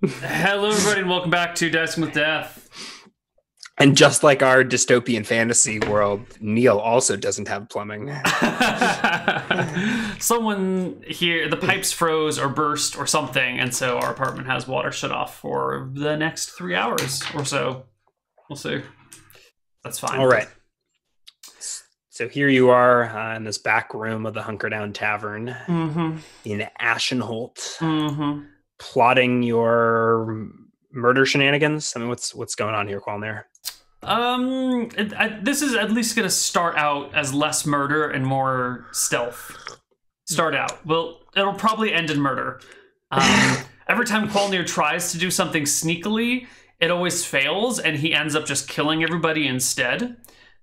Hello, everybody, and welcome back to Dicing with Death. And just like our dystopian fantasy world, Neal also doesn't have plumbing. Someone here, the pipes froze or burst or something, and so our apartment has water shut off for the next 3 hours or so. We'll see. That's fine. All right. So here you are in this back room of the Hunker Down Tavern in Ashenholt, plotting your murder shenanigans. I mean, what's going on here, Connar? This is at least going to start out as less murder and more stealth. Start out. Well, it'll probably end in murder. Every time Qualnir tries to do something sneakily, it always fails, and he ends up just killing everybody instead.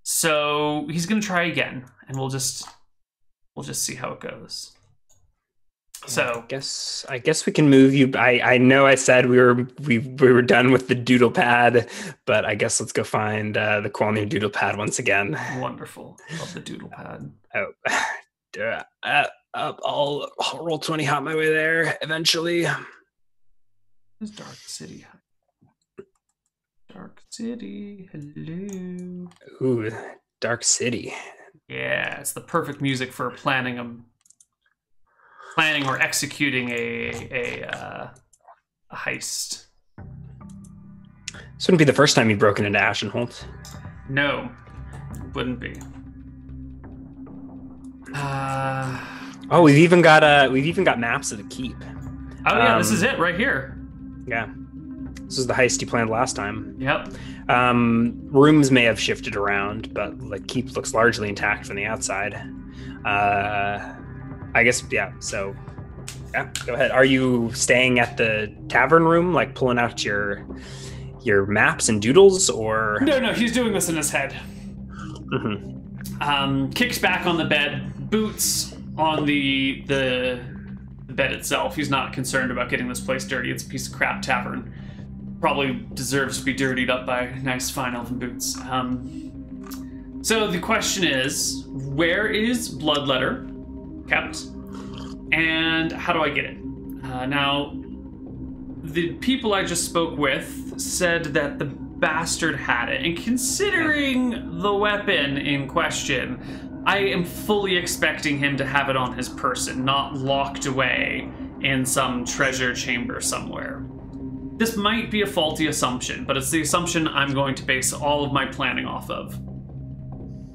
So he's going to try again, and we'll just see how it goes. So I guess we can move you. I know I said we were done with the doodle pad, but I guess let's go find the Qualnir doodle pad once again. Wonderful. Love the doodle pad. I'll roll 20 hot my way there eventually. This Dark City. Dark City. Hello. Ooh, Dark City. Yeah, it's the perfect music for planning or executing a heist. This wouldn't be the first time you've broken into Ashenholt. No, wouldn't be. Oh, we've even got maps of the keep. Oh yeah, this is it right here. Yeah, this is the heist you planned last time. Yep. Rooms may have shifted around, but the keep looks largely intact from the outside. I guess, yeah, so, yeah, go ahead. Are you staying at the tavern room, like pulling out your maps and doodles, or? No, he's doing this in his head. Kicks back on the bed, boots on the bed itself. He's not concerned about getting this place dirty. It's a piece of crap tavern. Probably deserves to be dirtied up by nice fine elven boots. So the question is, where is Bloodletter kept, and how do I get it? Now, the people I just spoke with said that the bastard had it, and considering the weapon in question, I am fully expecting him to have it on his person, not locked away in some treasure chamber somewhere. This might be a faulty assumption, but it's the assumption I'm going to base all of my planning off of.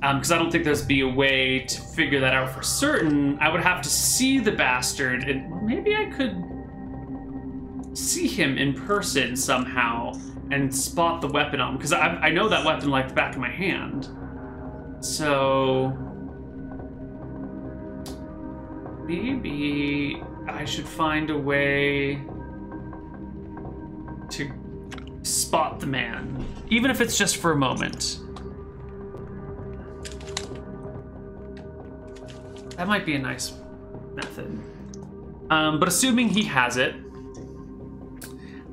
Because I don't think there's be a way to figure that out for certain. I would have to see the bastard, and maybe I could see him in person somehow and spot the weapon on him, because I know that weapon like the back of my hand. So maybe I should find a way to spot the man, even if it's just for a moment. That might be a nice method. But assuming he has it,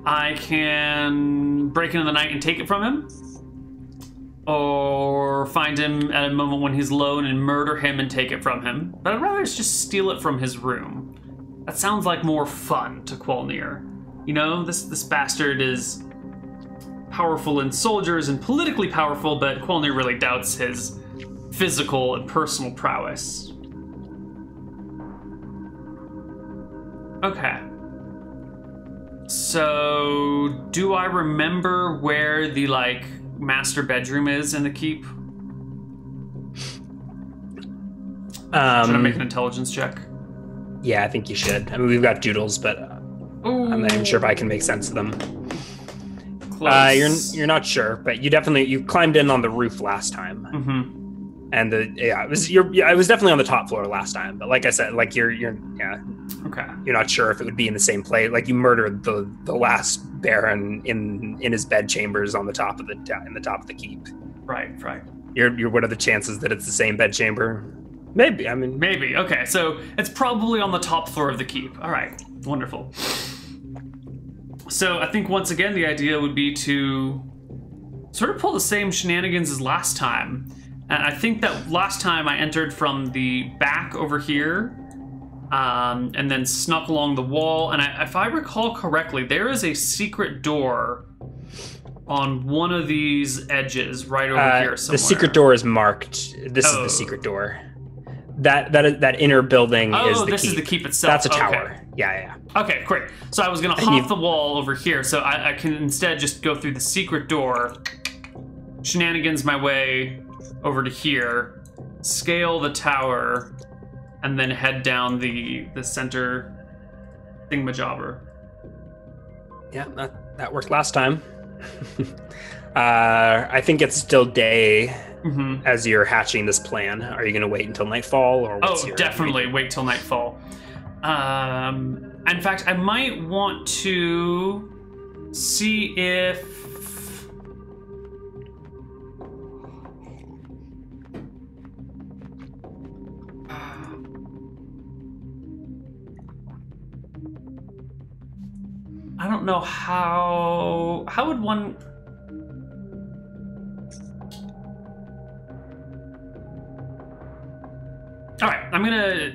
I can break into the night and take it from him, or find him at a moment when he's alone and murder him and take it from him. But I'd rather just steal it from his room. That sounds like more fun to Qualnir. You know, this bastard is powerful in soldiers and politically powerful, but Qualnir really doubts his physical and personal prowess. Okay. So, do I remember where the, master bedroom is in the keep? Should I make an intelligence check? Yeah, I think you should. I mean, we've got doodles, but I'm not even sure if I can make sense of them. Close. You're not sure, but you climbed in on the roof last time. And it was definitely on the top floor last time, but like I said, you're not sure if it would be in the same place. Like, you murdered the last baron in his bed chambers on the top of the keep. Right. What are the chances that it's the same bed chamber? Maybe. Maybe. Okay, so it's probably on the top floor of the keep. All right, wonderful. So I think once again the idea would be to sort of pull the same shenanigans as last time. And I think that last time I entered from the back over here, and then snuck along the wall. And if I recall correctly, there is a secret door on one of these edges right over here somewhere. The secret door is marked. This is the secret door. That inner building is the keep. This is the keep itself. That's a tower. Yeah. Okay, great. So I was going to hop the wall over here, so I can instead just go through the secret door, shenanigans my way over to here, scale the tower, and then head down the center thingamajobber. Yeah, that worked last time. I think it's still day as you're hatching this plan. Are you going to wait until nightfall, or what's your definitely wait till nightfall. In fact, I might want to see if I don't know how would one. All right, I'm gonna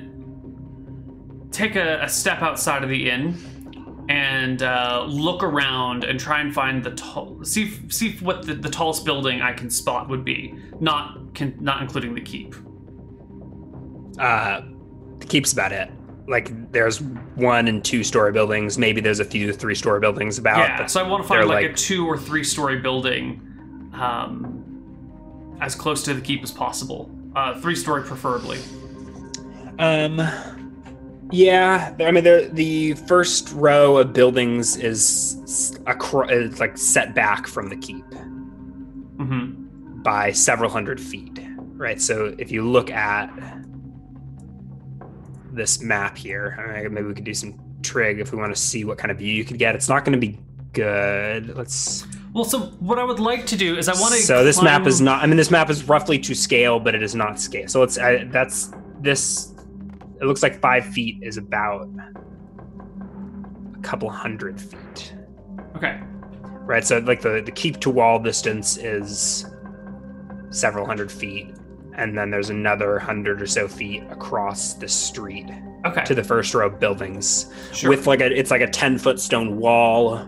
take a step outside of the inn and look around and try and find see what the tallest building I can spot would be, not including the keep. The keep's about it. Like, there's 1- and 2-story buildings. Maybe there's a few 3-story buildings about. Yeah, so I want to find like a 2- or 3-story building, as close to the keep as possible. 3-story preferably. Yeah, I mean, the first row of buildings is like set back from the keep by several hundred feet, right? So if you look at this map here, maybe we could do some trig if we want to see what kind of view you could get. It's not going to be good. Well, so what I would like to do is I want to. So this map is not. I mean, this map is roughly to scale, but it is not scale. So that's this. It looks like 5 feet is about a couple hundred feet. Okay. Right. So like the keep to wall distance is several hundred feet, and then there's another 100 or so feet across the street. Okay. To the first row of buildings. Sure. With it's like a 10-foot stone wall.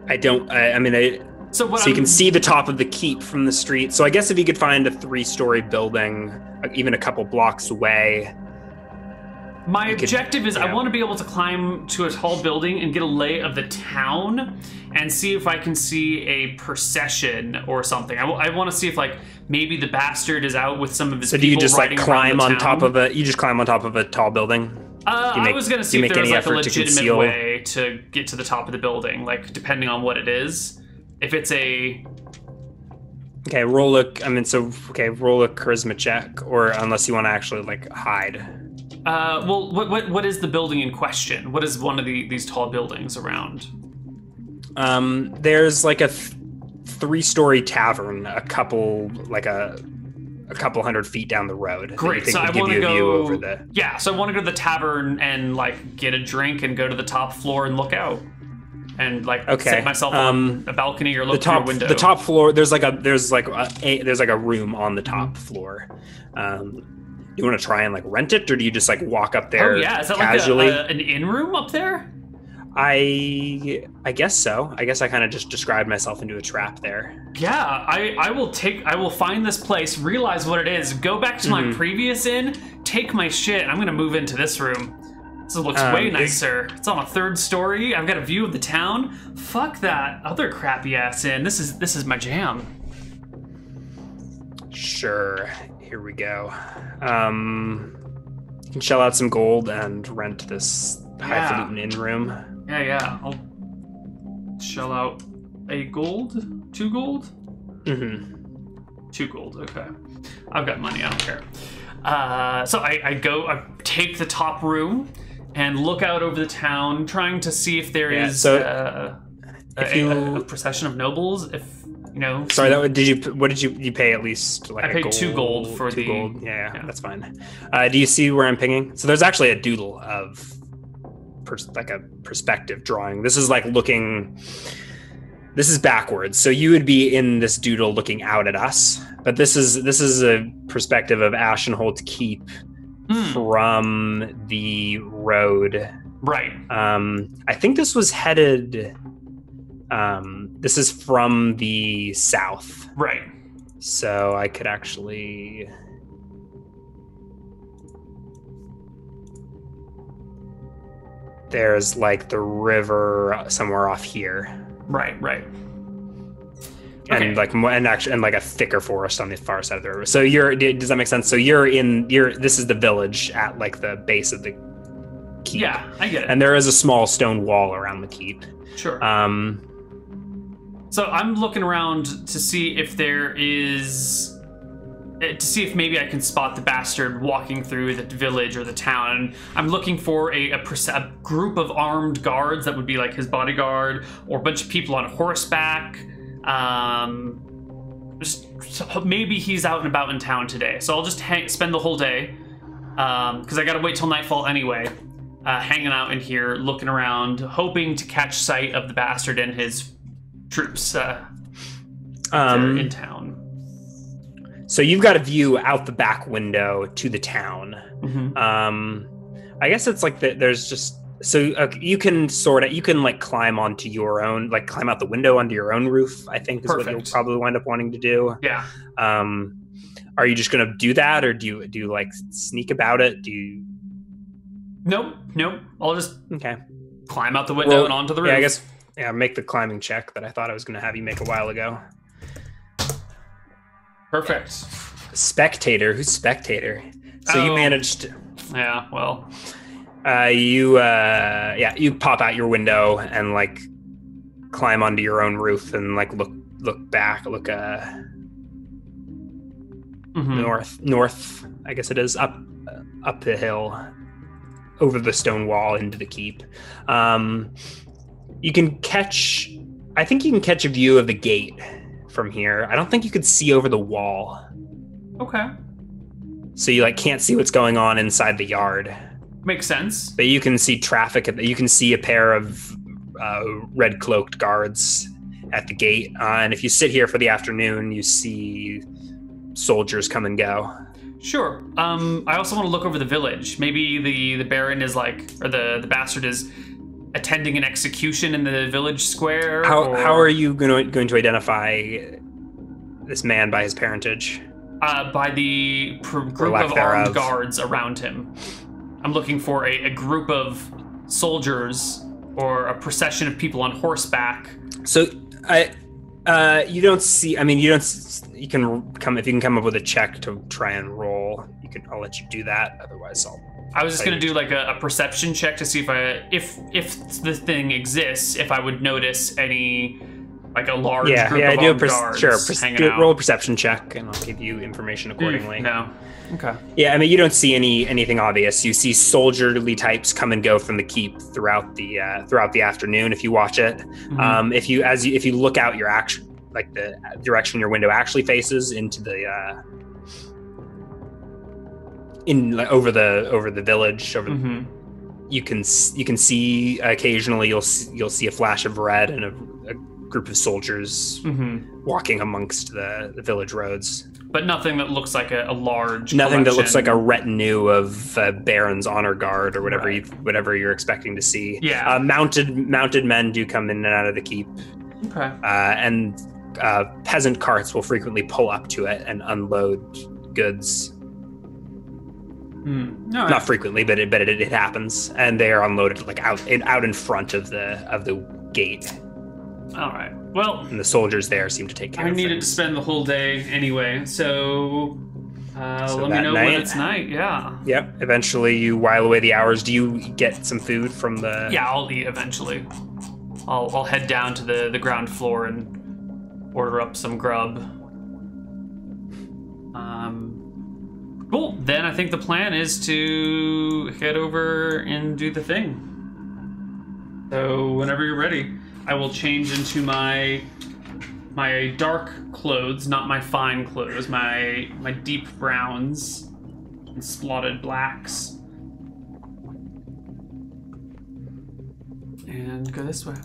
So you can see the top of the keep from the street. So I guess if you could find a 3-story building, even a couple blocks away. My objective is I want to be able to climb to a tall building and get a lay of the town and see if I can see a procession or something. I want to see if like maybe the bastard is out with some of his people. So do you just like climb on top of a tall building? I was going to see if there was like a legitimate way to get to the top of the building, like depending on what it is. If it's a... Okay, roll a charisma check, or unless you want to actually like hide. Well, what is the building in question? What is one of these tall buildings around? There's like a 3-story tavern, a couple hundred feet down the road. Great. So I want to go. Yeah. So I want to go to the tavern and like get a drink and go to the top floor and look out. And like sit myself on a balcony or look through a window. The top floor, there's like a room on the top floor. You want to try and like rent it, or do you just like walk up there? Oh yeah, is that casually? Like an inn room up there? I guess so. I guess I kind of just described myself into a trap there. Yeah, I will find this place, realize what it is, go back to my previous inn, take my shit. I'm gonna move into this room. This looks way nicer. It's on a 3rd story. I've got a view of the town. Fuck that other crappy ass inn. This is my jam. Sure. Here we go. You can shell out some gold and rent this highfalutin inn room. Yeah. I'll shell out a gold, 2 gold. 2 gold. Okay. I've got money. I don't care. So I take the top room and look out over the town, trying to see if there is a procession of nobles. If you know. Sorry, what did you pay at least? Like I paid 2 gold for the. 2 gold. Yeah, that's fine. Do you see where I'm pinging? So there's actually a doodle of like a perspective drawing. This is like looking. This is backwards, so you would be in this doodle looking out at us. But this is a perspective of Ashenholt Keep from the road. Right. I think this was headed. This is from the south. Right. So I could actually. There's like the river somewhere off here. Right. And like a thicker forest on the far side of the river. So does that make sense? So this is the village at like the base of the keep. Yeah, I get it. And there is a small stone wall around the keep. Sure. So I'm looking around to see if maybe I can spot the bastard walking through the village or the town. I'm looking for a group of armed guards that would be like his bodyguard, or a bunch of people on horseback. Maybe he's out and about in town today. So I'll just spend the whole day, because I gotta wait till nightfall anyway, hanging out in here, looking around, hoping to catch sight of the bastard and his troops in town. So you've got a view out the back window to the town. I guess it's like there's just you can like climb onto your own, like climb out the window onto your own roof, I think is what you'll probably wind up wanting to do. Yeah. Are you just gonna do that, or do you like sneak about it? Do you? Nope. I'll just climb out the window and onto the roof. Yeah, I guess. Yeah, make the climbing check that I thought I was gonna have you make a while ago. Perfect. Spectator? Who's spectator? So you managed. Yeah, well. You pop out your window and like climb onto your own roof and like look back, north, I guess it is, up the hill, over the stone wall into the keep. You can catch a view of the gate from here. I don't think you could see over the wall. Okay. So you like can't see what's going on inside the yard. Makes sense. But you can see traffic. You can see a pair of red cloaked guards at the gate. And if you sit here for the afternoon, you see soldiers come and go. Sure. I also want to look over the village. Maybe the Baron is the bastard is attending an execution in the village square. How are you going to identify this man by his parentage? By the group of armed guards around him. I'm looking for a group of soldiers or a procession of people on horseback. So you don't see. I mean, you can come if you can come up with a check to try and roll. I'll let you do that. Otherwise, I was just gonna do like a perception check to see if the thing exists, if I would notice any like a large group of armed guards hanging out. Roll a perception check, and I'll give you information accordingly. No. Okay. Yeah, I mean, you don't see anything obvious. You see soldierly types come and go from the keep throughout the afternoon. If you watch it, if you look out your the direction your window actually faces into the over the village, you can see occasionally you'll see a flash of red and a group of soldiers walking amongst the village roads. But nothing that looks like a large Nothing that looks like a retinue of Baron's honor guard or whatever whatever you're expecting to see. Yeah. Mounted men do come in and out of the keep. Okay. And peasant carts will frequently pull up to it and unload goods. No, not frequently, but it happens, and they are unloaded like out in front of the gate. All right. Well, and the soldiers there seem to take care of things. I needed to spend the whole day anyway, so let me know when it's night. Yeah. Yep. Eventually, you while away the hours. Do you get some food from the? Yeah, I'll eat eventually. I'll head down to the ground floor and order up some grub. Cool. Then I think the plan is to head over and do the thing. So whenever you're ready, I will change into my dark clothes, not my fine clothes, my deep browns and spotted blacks. And go this way.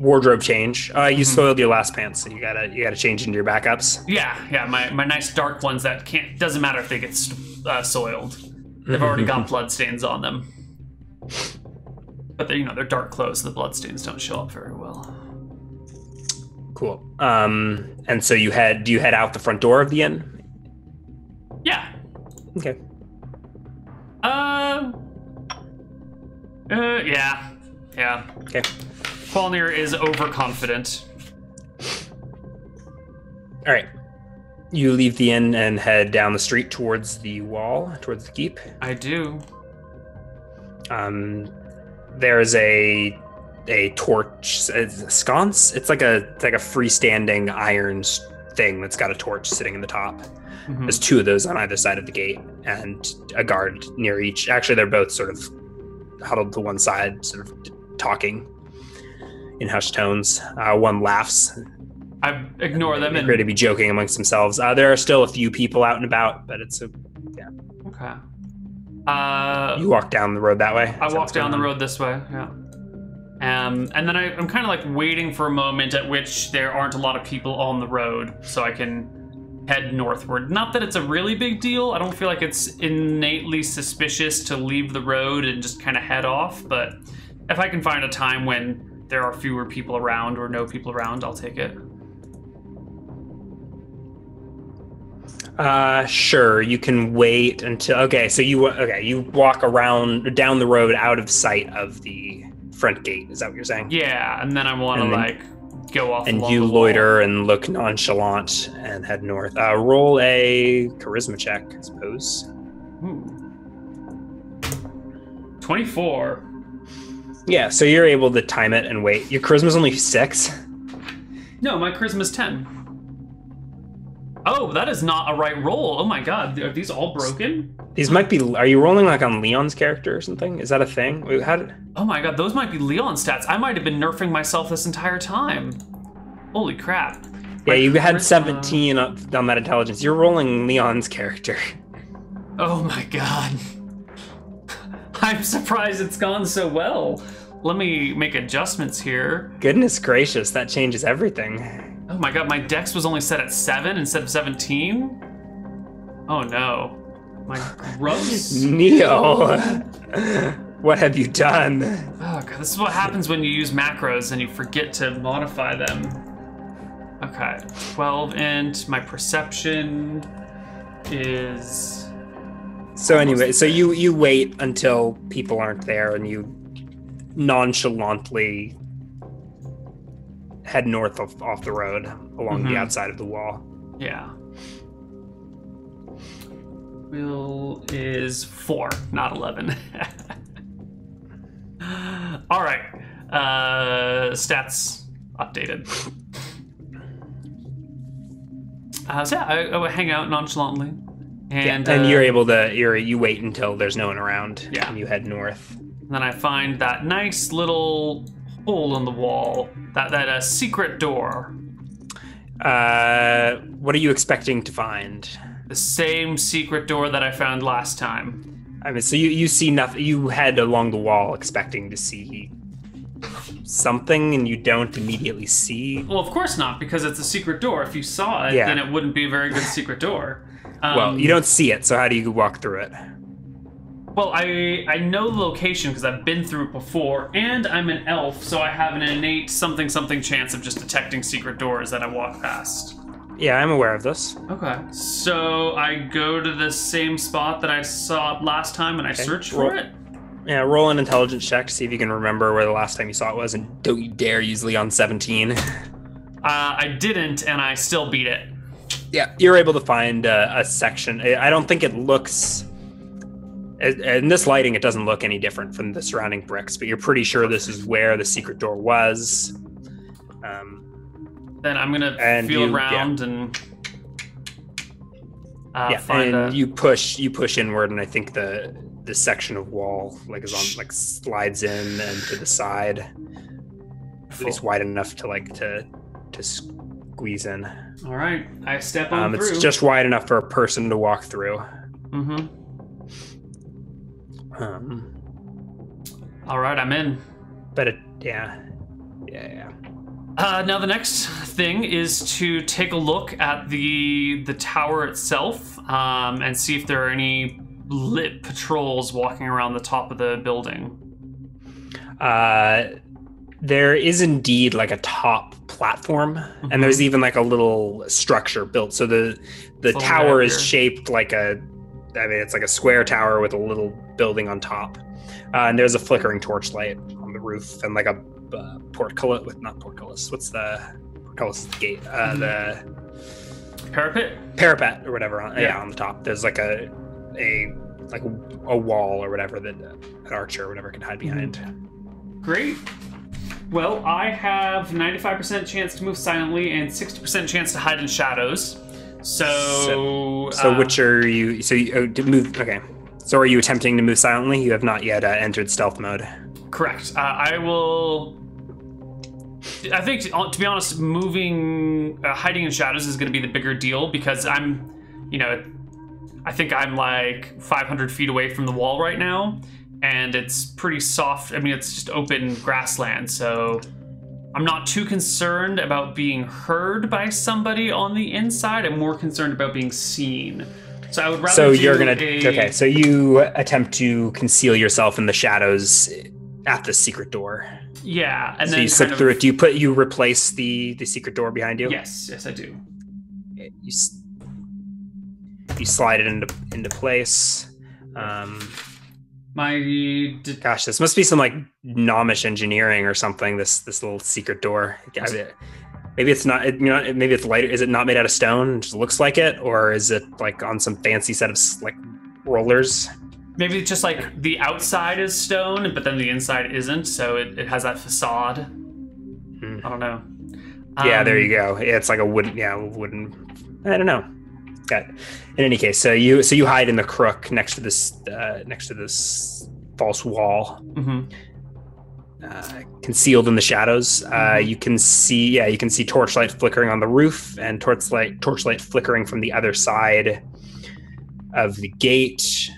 wardrobe change. You soiled your last pants, so you gotta change into your backups. Yeah. My nice dark ones that doesn't matter if they get soiled. They've already got blood stains on them. But they're dark clothes, so the blood stains don't show up very well. Cool. And so do you head out the front door of the inn? Yeah. Okay. Yeah. Okay. Connar is overconfident. All right. You leave the inn and head down the street towards the wall, towards the keep. I do. There's a torch, a sconce. It's like a freestanding iron thing that's got a torch sitting in the top. Mm-hmm. There's two of those on either side of the gate, and a guard near each. Actually, they're both sort of huddled to one side, sort of talking in hushed tones. One laughs. I ignore them. They appear to be joking amongst themselves. There are still a few people out and about, but it's yeah. Okay. You walk down the road that way? I walk down the road this way, yeah. And then I'm kind of like waiting for a moment at which there aren't a lot of people on the road, so I can head northward. Not that it's a really big deal. I don't feel like it's innately suspicious to leave the road and just kind of head off, but if I can find a time when there are fewer people around or no people around, I'll take it. Sure. You can wait until. Okay, so you walk around down the road out of sight of the front gate. Is that what you're saying? Yeah, and then I want to go off. And you loiter and look nonchalant and head north. Roll a charisma check, I suppose. 24. Yeah, so you're able to time it and wait. Your charisma's only 6. No, my charisma's 10. Oh, that is not a right roll. Oh my god, are these all broken? These might be. Are you rolling like on Leon's character or something? Is that a thing? Wait, oh my god, those might be Leon stats. I might have been nerfing myself this entire time. Holy crap. Yeah, you had 17 on that intelligence. You're rolling Leon's character. Oh my god. I'm surprised it's gone so well. Let me make adjustments here. Goodness gracious, that changes everything. Oh my god, my dex was only set at 7 instead of 17? Oh no. My gross. Neal, what have you done? Oh god, this is what happens when you use macros and you forget to modify them. Okay, 12 int, my perception is... So anyway, so you wait until people aren't there and you nonchalantly head north off the road along the outside of the wall. Yeah. Will is 4, not 11. All right. Stats updated. So yeah, I hang out nonchalantly. And you're able to, you wait until there's no one around. Yeah. And you head north. And then I find that nice little hole in the wall, that secret door. What are you expecting to find? The same secret door that I found last time. I mean, so you see nothing. You head along the wall expecting to see something, and you don't immediately see. Well, of course not, because it's a secret door. If you saw it, then it wouldn't be a very good secret door. Well, you don't see it, so how do you walk through it? Well, I know the location because I've been through it before, and I'm an elf, so I have an innate something chance of just detecting secret doors that I walk past. Yeah, I'm aware of this. Okay. So I go to the same spot that I saw last time and I search for it? Yeah, roll an intelligence check to see if you can remember where the last time you saw it was, and don't you dare use Leon 17. I didn't, and I still beat it. Yeah, you're able to find a section. I don't think it looks... In this lighting, it doesn't look any different from the surrounding bricks, but you're pretty sure this is where the secret door was. Then I'm gonna feel around and find and you push inward, and I think the section of wall slides in and to the side, at least wide enough to squeeze in. All right, I step on through. It's just wide enough for a person to walk through. Mm-hmm. All right, I'm in. But yeah. Now the next thing is to take a look at the tower itself and see if there are any lit patrols walking around the top of the building. There is indeed like a top platform, and there's even like a little structure built. So the tower is shaped like it's like a square tower with a little building on top. And there's a flickering torchlight on the roof and like a portcullis. What's the portcullis gate? The parapet or whatever. On the top. There's like a wall or whatever that an archer or whatever can hide behind. Great. Well, I have 95% chance to move silently and 60% chance to hide in shadows. So which are you? So you to move. Okay. So are you attempting to move silently? You have not yet entered stealth mode. Correct. I will. I think, to be honest, hiding in shadows is going to be the bigger deal because I think I'm like 500 feet away from the wall right now, and it's pretty soft. I mean, it's just open grassland, so I'm not too concerned about being heard by somebody on the inside. I'm more concerned about being seen. So I would rather. So you attempt to conceal yourself in the shadows at the secret door. Yeah, and so then you slip through it. You replace the secret door behind you? Yes, I do. You slide it into place. Gosh, this must be some like Nomish engineering or something. This little secret door. Maybe it's not. Maybe it's lighter. Is it not made out of stone? It just looks like it, or is it like on some fancy set of like rollers? Maybe it's just like the outside is stone, but then the inside isn't, so it has that facade. I don't know. Yeah, there you go. It's like a wooden. I don't know. Got it. In any case, so you hide in the crook next to this false wall, concealed in the shadows. You can see torchlight flickering on the roof and torchlight flickering from the other side of the gate.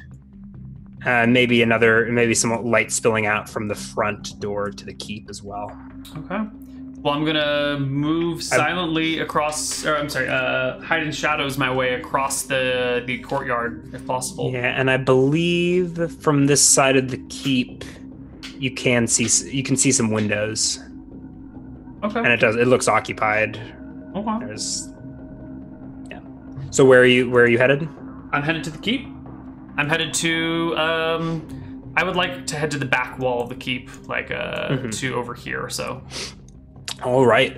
Maybe some light spilling out from the front door to the keep as well. Okay. Well, I'm gonna move silently hide in shadows my way across the courtyard if possible. Yeah, and I believe from this side of the keep, you can see some windows. Okay. And it looks occupied. Okay. So where are you headed? I'm headed to the keep. I'm headed to. I would like to head to the back wall of the keep, like to over here or so. All right.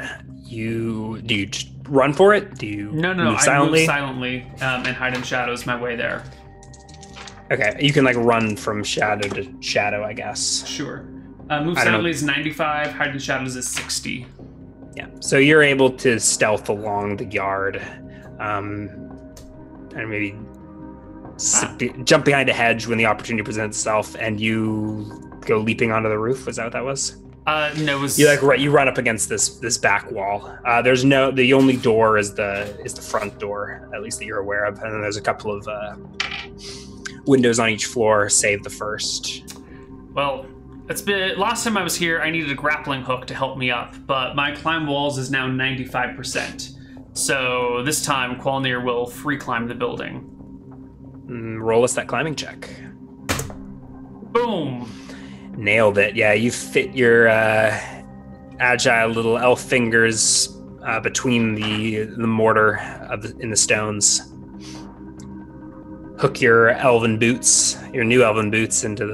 Do you just run for it? Do you move silently? I move silently and hide in shadows my way there. Okay, you can like run from shadow to shadow, I guess. Sure. Move silently is 95. Hide in shadows is 60. Yeah. So you're able to stealth along the yard, and maybe jump behind a hedge when the opportunity presents itself, and you go leaping onto the roof. Was that what that was? No, it was... You run up against this back wall. The only door is the front door, at least that you're aware of, and then there's a couple of windows on each floor, save the first. Well, last time I was here, I needed a grappling hook to help me up, but my climb walls is now 95%. So this time, Qualnir will free climb the building. Roll us that climbing check. Boom. Nailed it. Yeah, you fit your agile little elf fingers between the mortar in the stones. Hook your new elven boots into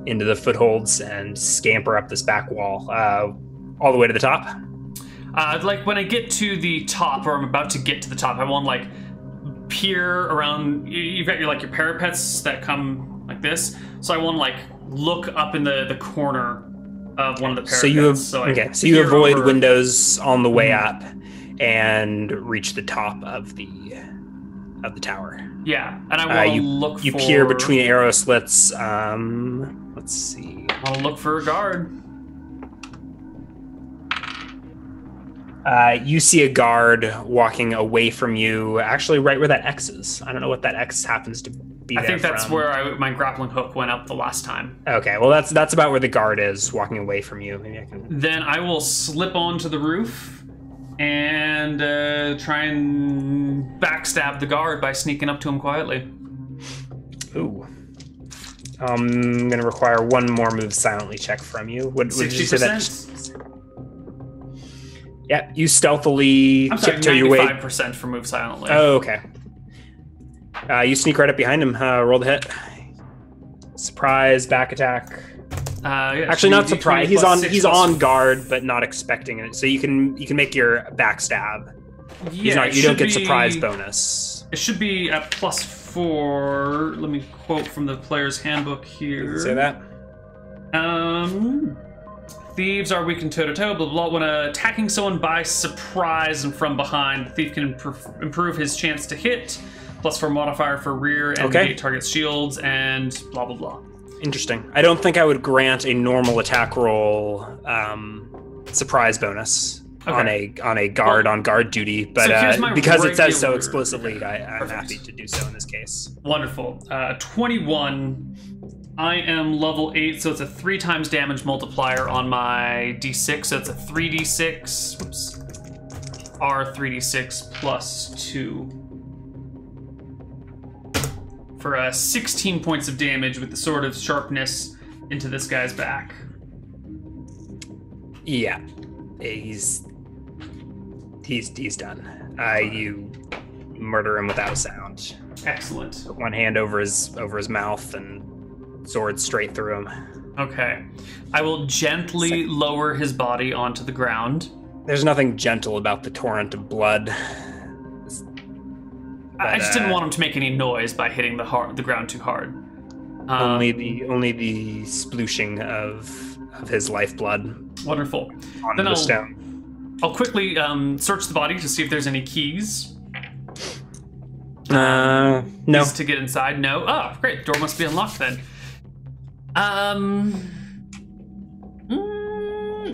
the footholds and scamper up this back wall all the way to the top. Like when I get to the top, or I'm about to get to the top, I want like peer around. You've got your parapets that come like this, so I want to like look up in the corner of one of the parapets. So you avoid windows on the way up and reach the top of the tower. Yeah, and I want to look for... You peer between arrow slits. Let's see. I want to look for a guard. You see a guard walking away from you, actually right where that X is. I don't know what that X happens to be there I think that's from? where my grappling hook went up the last time. Okay, well that's about where the guard is, walking away from you. Maybe I can... Then I will slip onto the roof and try and backstab the guard by sneaking up to him quietly. Ooh. I'm going to require one more move silently check from you. What did you say that? Yeah, you stealthily tiptoe your way. 95% for move silently. Oh, okay. You sneak right up behind him. Roll the hit. Surprise, back attack. Yeah, actually, not surprise. He's on guard, but not expecting it. So you can make your backstab. Yeah, you don't get surprise bonus. It should be at +4. Let me quote from the player's handbook here. Say that. Thieves are weakened toe-to-toe, blah, blah, blah. When attacking someone by surprise and from behind, the thief can improve his chance to hit, +4 modifier for rear, and negate target's shields, and blah, blah, blah. Interesting. I don't think I would grant a normal attack roll surprise bonus on a guard on guard duty, but because it says so explicitly, I'm happy to do so in this case. Wonderful. 21. I am level 8, so it's a 3 times damage multiplier on my d6, so it's a 3d6. Whoops. R3d6 +2. For 16 points of damage with the sword of sharpness into this guy's back. Yeah. He's done. You murder him without a sound. Excellent. Put one hand over his mouth and sword straight through him. Okay. I will gently lower his body onto the ground. There's nothing gentle about the torrent of blood. But, I just didn't want him to make any noise by hitting the ground too hard. Only the splooshing of his lifeblood. Wonderful. On then the stone. I'll quickly search the body to see if there's any keys. No. Keys to get inside? No. Oh, great. Door must be unlocked then.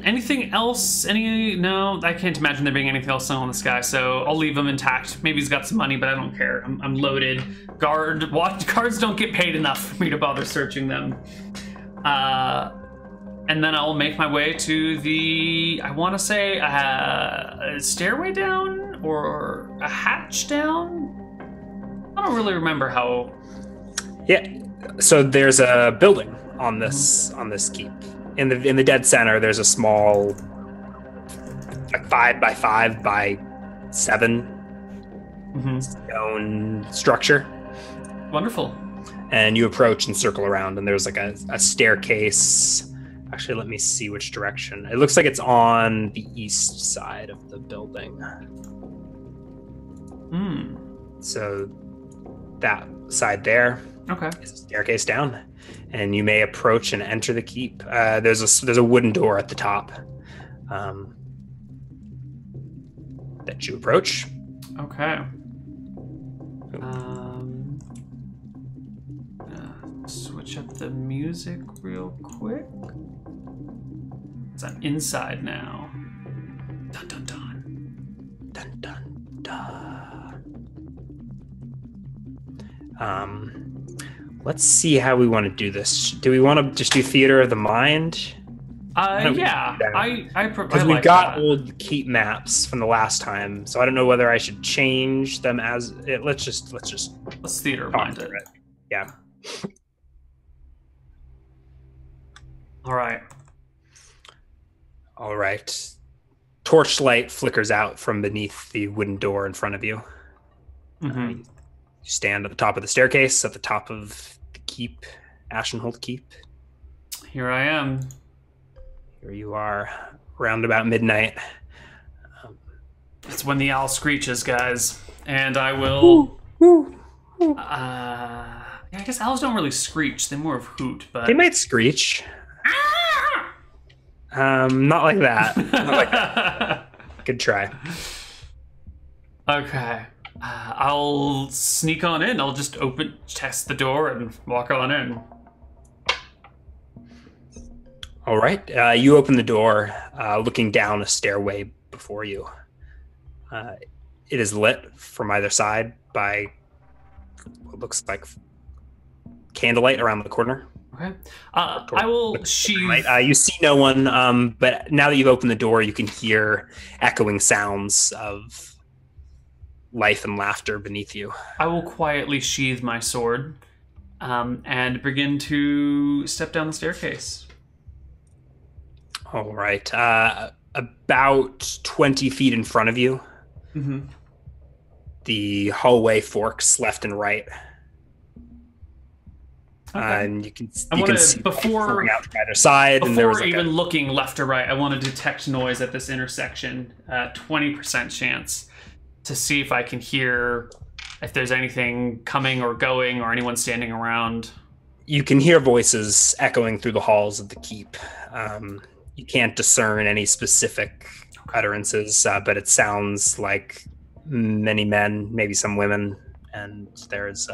Anything else? No, I can't imagine there being anything else on this guy, so I'll leave him intact. Maybe he's got some money, but I don't care. I'm loaded. Guards don't get paid enough for me to bother searching them. And then I'll make my way to the, I want to say, a stairway down or a hatch down? I don't really remember how. Yeah, so there's a building on this keep. In the dead center, there's a small, like 5x5 by 7 stone structure. Wonderful. And you approach and circle around, and there's like a staircase. Actually, let me see which direction. It looks like it's on the east side of the building. So that side there. Okay. Is a staircase down, and you may approach and enter the keep. There's a wooden door at the top that you approach. Okay. Switch up the music real quick. I'm inside now. Dun dun dun. Dun dun dun. Let's see how we want to do this. Do we want to just do theater of the mind? Yeah, because we've got old keep maps from the last time, so I don't know whether I should change them as it. Let's theater of mind it. Yeah. All right. Torchlight flickers out from beneath the wooden door in front of you. You stand at the top of the staircase, at the top of the keep, Ashenhold Keep. Here I am. Here you are, around about midnight. It's when the owl screeches, guys. And I will... I guess owls don't really screech. They more of hoot, but... They might screech. Not like that. Not like that. Good try. Okay. I'll sneak on in. I'll just test the door and walk on in. All right. You open the door, looking down a stairway before you. It is lit from either side by what looks like candlelight around the corner. Okay. I will sheathe. You see no one, but now that you've opened the door, you can hear echoing sounds of life and laughter beneath you. I will quietly sheathe my sword and begin to step down the staircase. All right. About 20 feet in front of you, the hallway forks left and right. Okay. And you can see before out from either side. Before even looking left or right, I want to detect noise at this intersection. 20% chance to see if I can hear if there's anything coming or going or anyone standing around. You can hear voices echoing through the halls of the keep. You can't discern any specific utterances, but it sounds like many men, maybe some women, and there's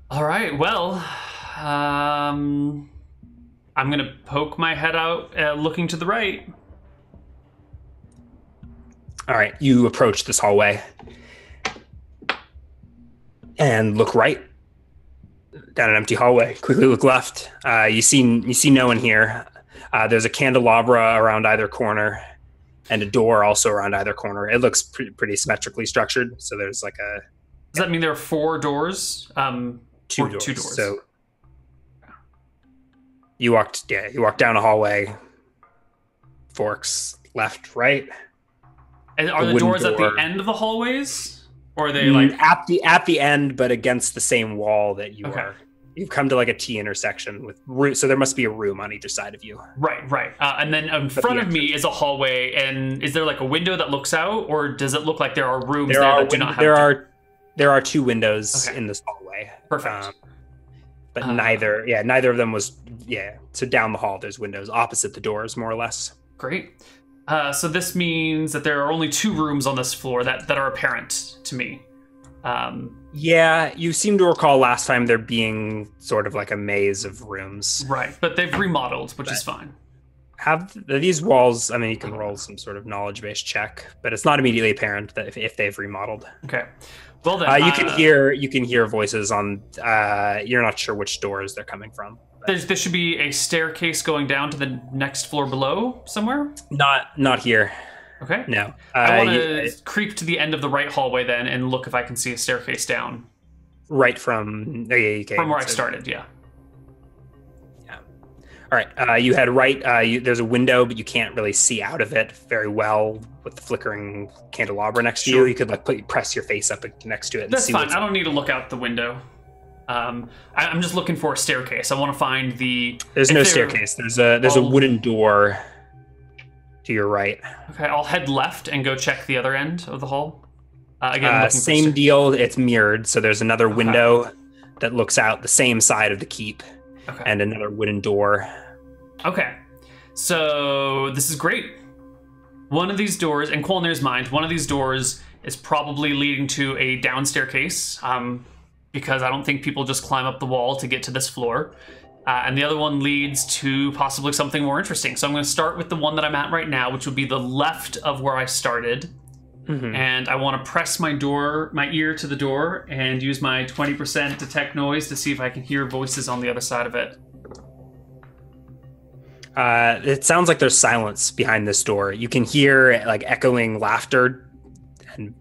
All right, well, I'm going to poke my head out looking to the right. All right, you approach this hallway and look right down an empty hallway. Quickly look left. You see no one here. There's a candelabra around either corner and a door also around either corner. It looks pretty symmetrically structured. So there's like a... Does that mean there are 4 doors? Two doors. So you walked down a hallway, forks left, right. And are the doors at the end of the hallways, or are they like at the end, but against the same wall that you are? You've come to like a T intersection with so there must be a room on either side of you. Right. And then in front of me is a hallway, and is there like a window that looks out, or does it look like there are rooms that do not have? There are 2 windows in this hallway. Perfect. But neither of them was, so down the hall, there's windows opposite the doors, more or less. Great. So this means that there are only 2 rooms on this floor that are apparent to me. You seem to recall last time there being sort of like a maze of rooms. Right, but they've remodeled, which is fine. Have these walls, I mean, you can roll some sort of knowledge-based check, but it's not immediately apparent that if they've remodeled. Okay. Well then, you can hear voices on. You're not sure which doors they're coming from. There should be a staircase going down to the next floor below somewhere. Not here. Okay. No. I want to creep to the end of the right hallway then and look if I can see a staircase down. Right from from where I started. Yeah. All right, you head right. There's a window, but you can't really see out of it very well with the flickering candelabra next to you. You could press your face up next to it. That's fine. I don't need to look out the window. I'm just looking for a staircase. I want to find the. There's no staircase. There's a wooden door to your right. Okay, I'll head left and go check the other end of the hall. Again, same deal. It's mirrored, so there's another window that looks out the same side of the keep. Okay. And another wooden door. Okay. So this is great. One of these doors, in Qualnir's mind, one of these doors is probably leading to a down staircase, because I don't think people just climb up the wall to get to this floor. And the other one leads to possibly something more interesting. So I'm going to start with the one that I'm at right now, which would be the left of where I started. And I want to press my ear to the door and use my 20% detect noise to see if I can hear voices on the other side of it. It sounds like there's silence behind this door. You can hear like echoing laughter and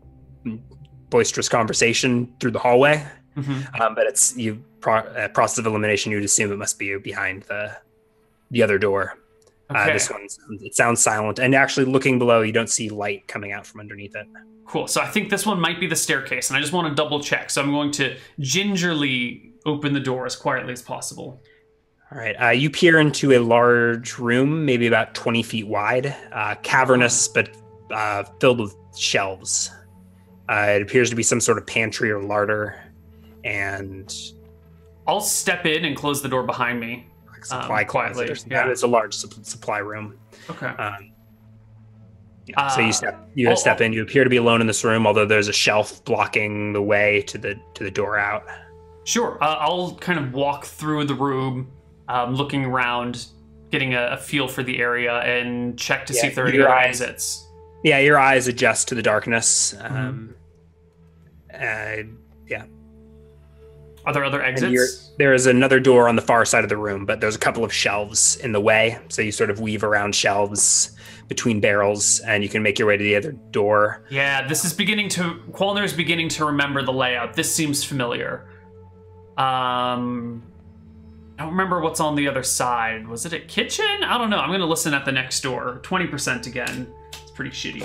boisterous conversation through the hallway. But it's process of elimination. You'd assume it must be behind the other door. Okay. This one, it sounds silent, and actually looking below, you don't see light coming out from underneath it. Cool. So I think this one might be the staircase, and I just want to double check. So I'm going to gingerly open the door as quietly as possible. All right. You peer into a large room, maybe about 20 feet wide, cavernous, but filled with shelves. It appears to be some sort of pantry or larder, and I'll step in and close the door behind me. Supply quietly. Yeah, it's a large supply room. Okay. So you step in. You appear to be alone in this room, although there's a shelf blocking the way to the door out. Sure. I'll kind of walk through the room, looking around, getting a feel for the area, and check to see if there are any other exits. Yeah, your eyes adjust to the darkness. Are there other exits? There is another door on the far side of the room, but there's a couple of shelves in the way. So you sort of weave around shelves between barrels, and you can make your way to the other door. Yeah, this is Qualner is beginning to remember the layout. This seems familiar. I don't remember what's on the other side. Was it a kitchen? I don't know. I'm going to listen at the next door. 20% again. It's pretty shitty.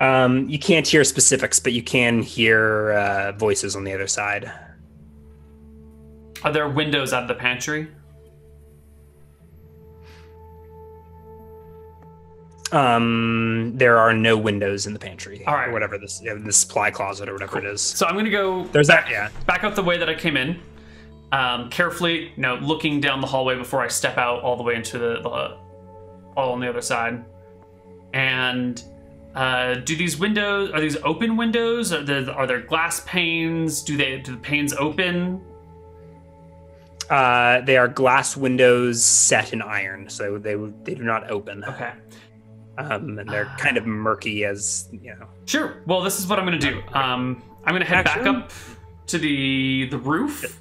You can't hear specifics, but you can hear voices on the other side. Are there windows out of the pantry? There are no windows in the pantry. All right. Or whatever the supply closet or whatever it is. So I'm going to go back up the way that I came in. Carefully, looking down the hallway before I step out all the way into the all on the other side. And do these windows, are these open windows? Are there glass panes? Do the panes open? They are glass windows set in iron, so they do not open. Okay. And they're kind of murky, as you know. Sure. Well, this is what I'm going to do. I'm going to head back up to the roof,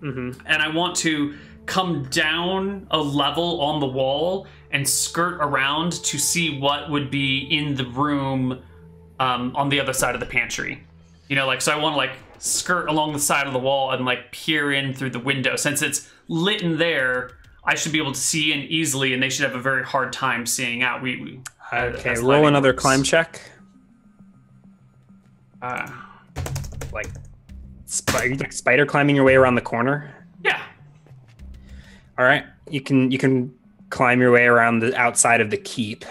and I want to come down a level on the wall and skirt around to see what would be in the room on the other side of the pantry. So I want to skirt along the side of the wall and peer in through the window. Since it's lit in there, I should be able to see in easily, and they should have a very hard time seeing out. Okay, roll another climb check. Spider climbing your way around the corner? Yeah. All right, you can climb your way around the outside of the keep.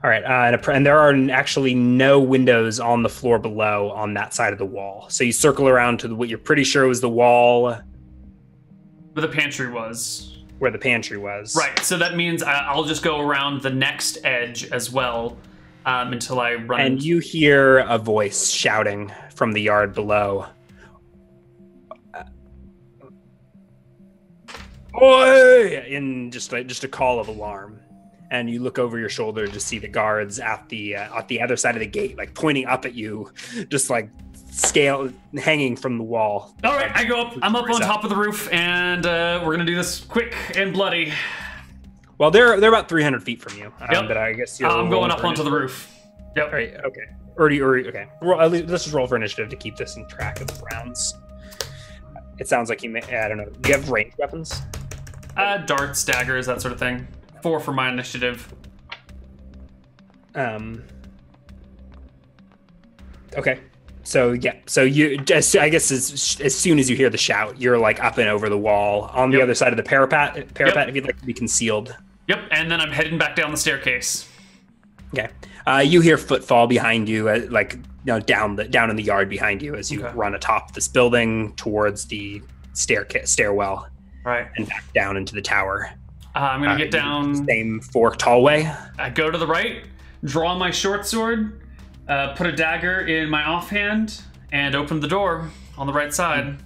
All right, and there are actually no windows on the floor below on that side of the wall. So you circle around to what you're pretty sure was the wall where the pantry was. Where the pantry was. Right, so that means I'll just go around the next edge as well until I run. And you hear a voice shouting from the yard below. Oi! In just a call of alarm. And you look over your shoulder to see the guards at the other side of the gate, pointing up at you, just hanging from the wall. All right, I go up. I'm up on top of the roof, and we're gonna do this quick and bloody. Well, they're about 300 feet from you. Yep. But I guess I'm going up onto the roof. Yep. All right. Okay. Okay. Let's just roll for initiative to keep this in track of the rounds. It sounds like you may. I don't know. Do you have ranged weapons? Darts, daggers, that sort of thing. 4 for my initiative. Okay. So yeah. So I guess as soon as you hear the shout, you're up and over the wall on the other side of the parapet. If you'd like to be concealed. Yep. And then I'm heading back down the staircase. Okay. You hear footfall behind you, down in the yard behind you as you run atop this building towards the stairwell. Right. And back down into the tower. I'm going to get down... Same forked hallway. I go to the right, draw my short sword, put a dagger in my offhand, and open the door on the right side.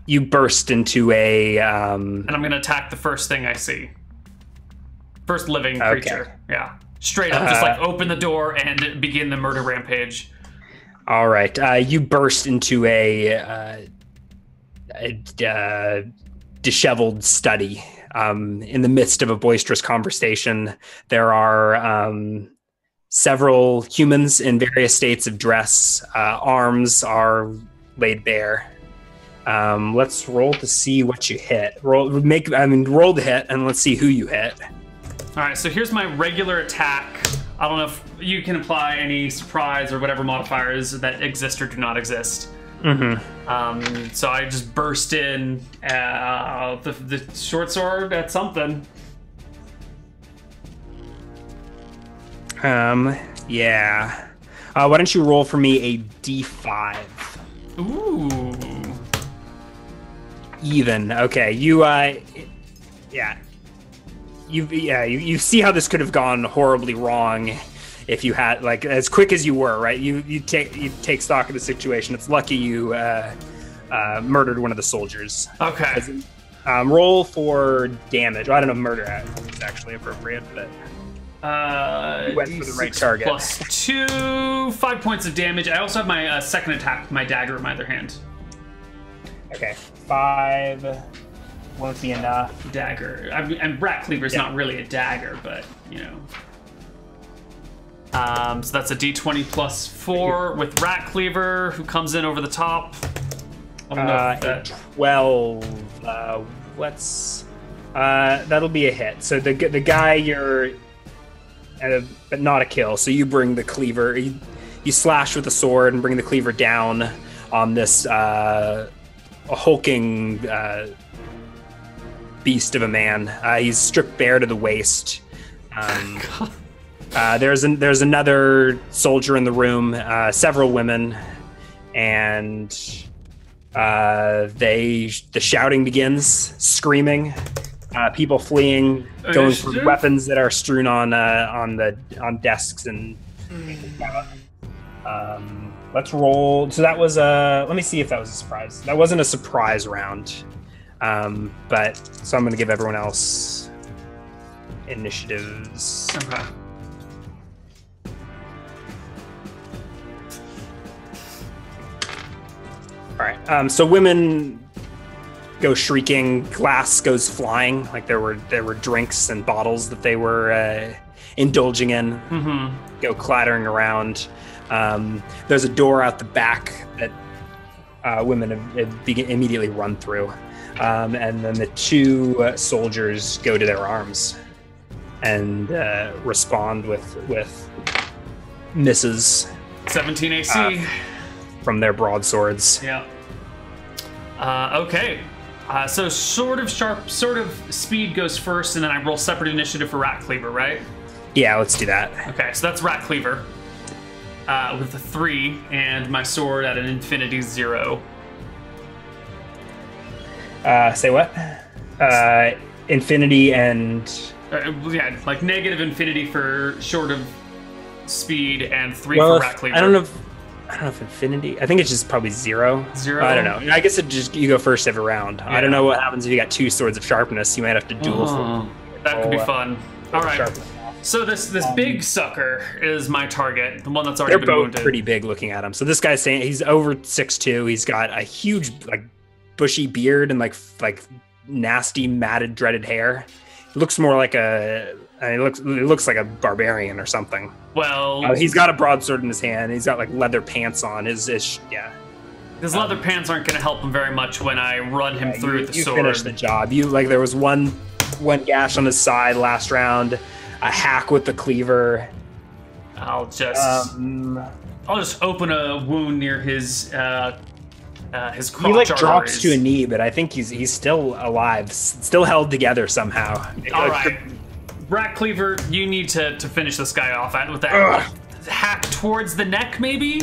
You burst into a... And I'm going to attack the first thing I see. First living creature. Okay. Yeah. Straight up, just open the door and begin the murder rampage. All right. You burst into a disheveled study. In the midst of a boisterous conversation, there are several humans in various states of dress. Arms are laid bare. Let's roll to see what you hit. Roll the hit, and let's see who you hit. All right, so here's my regular attack. I don't know if you can apply any surprise or whatever modifiers that exist or do not exist. So I just burst in the short sword at something. Yeah. Why don't you roll for me a D5? Ooh. Even. Okay. You see how this could have gone horribly wrong if you had as quick as you were, right? You take stock of the situation. It's lucky you murdered one of the soldiers. Okay. Roll for damage. Well, I don't know if murder is actually appropriate, but You went for the right target. +2, 5 points of damage. I also have my second attack with my dagger in my other hand. Okay, 5 won't be enough. Dagger. And Rat Cleaver's not really a dagger, but, you know. So that's a d20 +4 with Rat Cleaver, who comes in over the top. 12. That'll be a hit. So the guy you're, but not a kill. So you bring the cleaver. You slash with the sword and bring the cleaver down on this hulking beast of a man. He's stripped bare to the waist. There's another soldier in the room, several women, and the shouting begins, screaming, people fleeing, going for weapons that are strewn on desks and. Let's roll. So that was let me see if that was a surprise. That wasn't a surprise round, but so I'm going to give everyone else initiatives. Okay. All right. So women go shrieking, glass goes flying, like there were drinks and bottles that they were indulging in, go clattering around. There's a door out the back that women have immediately run through, and then the two soldiers go to their arms and respond with misses. 17 AC. From their broadswords. Yeah. Okay. So sort of speed goes first, and then I roll separate initiative for Rat Cleaver, right? Yeah, let's do that. Okay, so that's Rat Cleaver with a 3, and my sword at an infinity 0. Say what? Infinity and... yeah, like negative infinity for short of speed, and 3 for Rat Cleaver. I don't know if infinity. I think it's just probably 0. 0. I don't know. I guess you go first every round. Yeah. I don't know what happens if you got 2 swords of sharpness. You might have to duel. That could be fun. All right. So this big sucker is my target, the one that's already been wounded. They're both pretty big looking at him. So this guy's saying he's over 6'2". He's got a huge like bushy beard and like nasty matted dreaded hair. It looks more like it looks like a barbarian or something. Well, he's got a broadsword in his hand. He's got like leather pants on. His leather pants aren't going to help him very much when I run him through with the sword. You finish the job. There was one gash on his side last round. A hack with the cleaver. I'll just open a wound near his crotch he like drops arteries. To a knee, but I think he's still alive, still held together somehow. All right, Rat Cleaver, you need to finish this guy off with that hack towards the neck, maybe.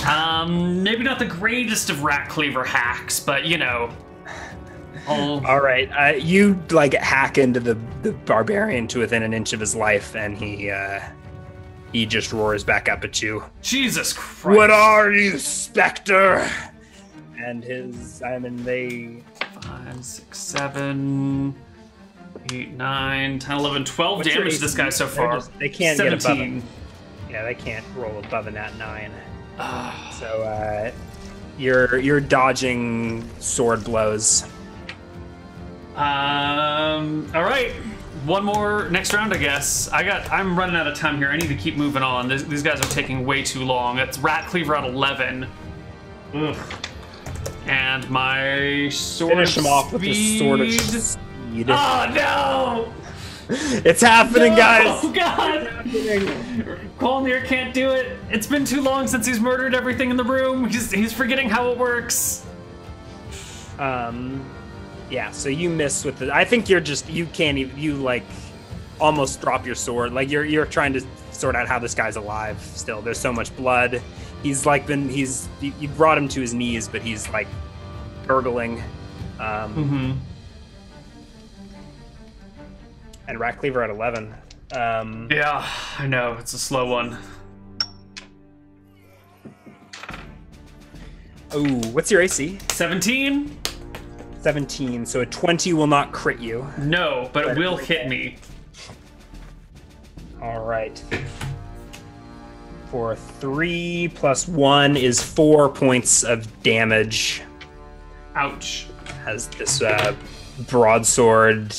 Maybe not the greatest of Rat Cleaver hacks, but you know. All right, you like hack into the barbarian to within an inch of his life, and he just roars back up at you. Jesus Christ! What are you, Spectre? And they 5, 6, 7, 8, 9, 10, 11, 12 What's damage to this guy so far. They can't 17. get above it. Yeah, they can't roll above a nat 9. So you're dodging sword blows. All right. One more next round, I guess. I'm running out of time here. I need to keep moving on. These guys are taking way too long. It's Rat Cleaver at 11. Ugh. And my sword Finish him off with the sword of speed. Oh no! It's happening, guys! Oh god! Connar can't do it. It's been too long since he's murdered everything in the room. He's forgetting how it works. Yeah, so you miss with the. I think you can't even. You like almost drop your sword. Like you're trying to sort out how this guy's alive. Still, there's so much blood. He's like you brought him to his knees, but he's like gurgling. And Rat Cleaver at 11. Yeah, I know it's a slow one. Oh, what's your AC? 17. 17, so a 20 will not crit you. No, but it will hit me. right. For 3 plus 1 is 4 points of damage. Ouch. As this broadsword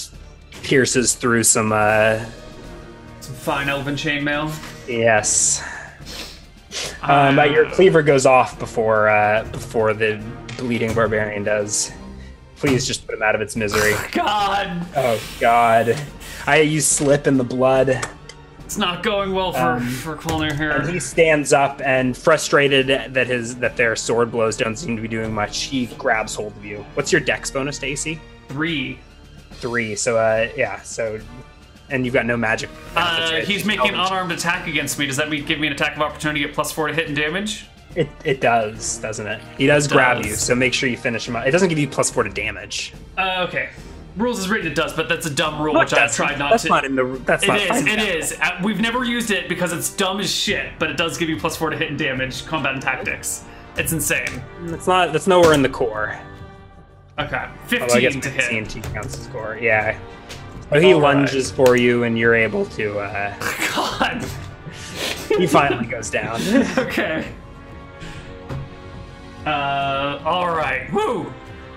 pierces through some fine elven chainmail. Yes. But your cleaver goes off before the bleeding barbarian does. Please just put him out of its misery. God. Oh God. You slip in the blood. It's not going well for Connar here. And he stands up, and frustrated that their sword blows don't seem to be doing much, he grabs hold of you. What's your dex bonus to AC? 3. 3. So and you've got no magic. Right? He's making an unarmed attack against me. Does that give me an attack of opportunity to get +4 to hit and damage? It does, doesn't it? He does grab you, so make sure you finish him up. It doesn't give you +4 to damage. Okay. Rules is written, it does, but that's a dumb rule, which I've tried not to. That's not in the. That's not. It is. We've never used it because it's dumb as shit, but it does give you +4 to hit and damage, combat and tactics. It's insane. It's not. That's nowhere in the core. Okay, 15 to hit. 15 counts the score. Yeah. So he lunges for you, and you're able to. God. He finally goes down. Okay. All right. Woo.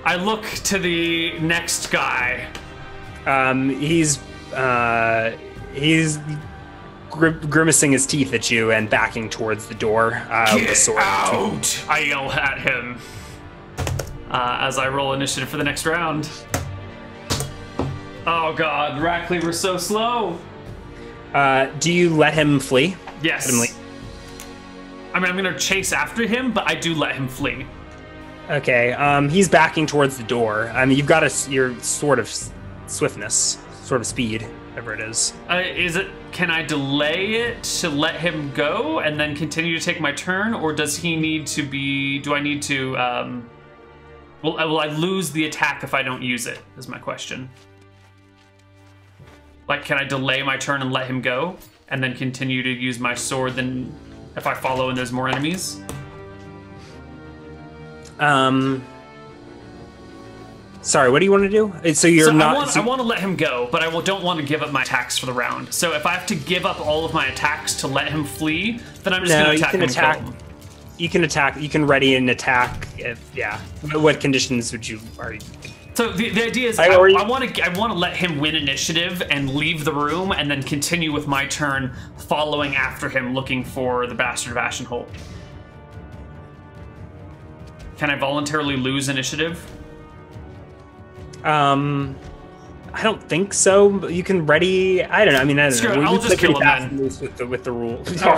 I look to the next guy. He's grimacing his teeth at you and backing towards the door. Get the sword out! I yell at him as I roll initiative for the next round. Oh God, Ratcleaver's so slow. Do you let him flee? Yes. Let him leave? I mean, I'm gonna chase after him, but I do let him flee. Okay, he's backing towards the door. I mean, you've got your sort of swiftness, sort of speed, whatever it is. Can I delay it to let him go and then continue to take my turn, or does he need to be? Do I need to? Will I lose the attack if I don't use it? Is my question. Like, can I delay my turn and let him go, and then continue to use my sword? Then, if I follow and there's more enemies. Sorry, what do you want to do? So you're not. I want to let him go, but I don't want to give up my attacks for the round. So if I have to give up all of my attacks to let him flee, then I'm just going to attack him and kill him. You can attack. You can ready an attack. What conditions would you? So the idea is I want to let him win initiative and leave the room, and then continue with my turn, following after him, looking for the Bastard of Ashenholt. Can I voluntarily lose initiative? I don't think so. But you can ready. I don't know. I mean, I don't know. I'll just kill him then. With the rule. All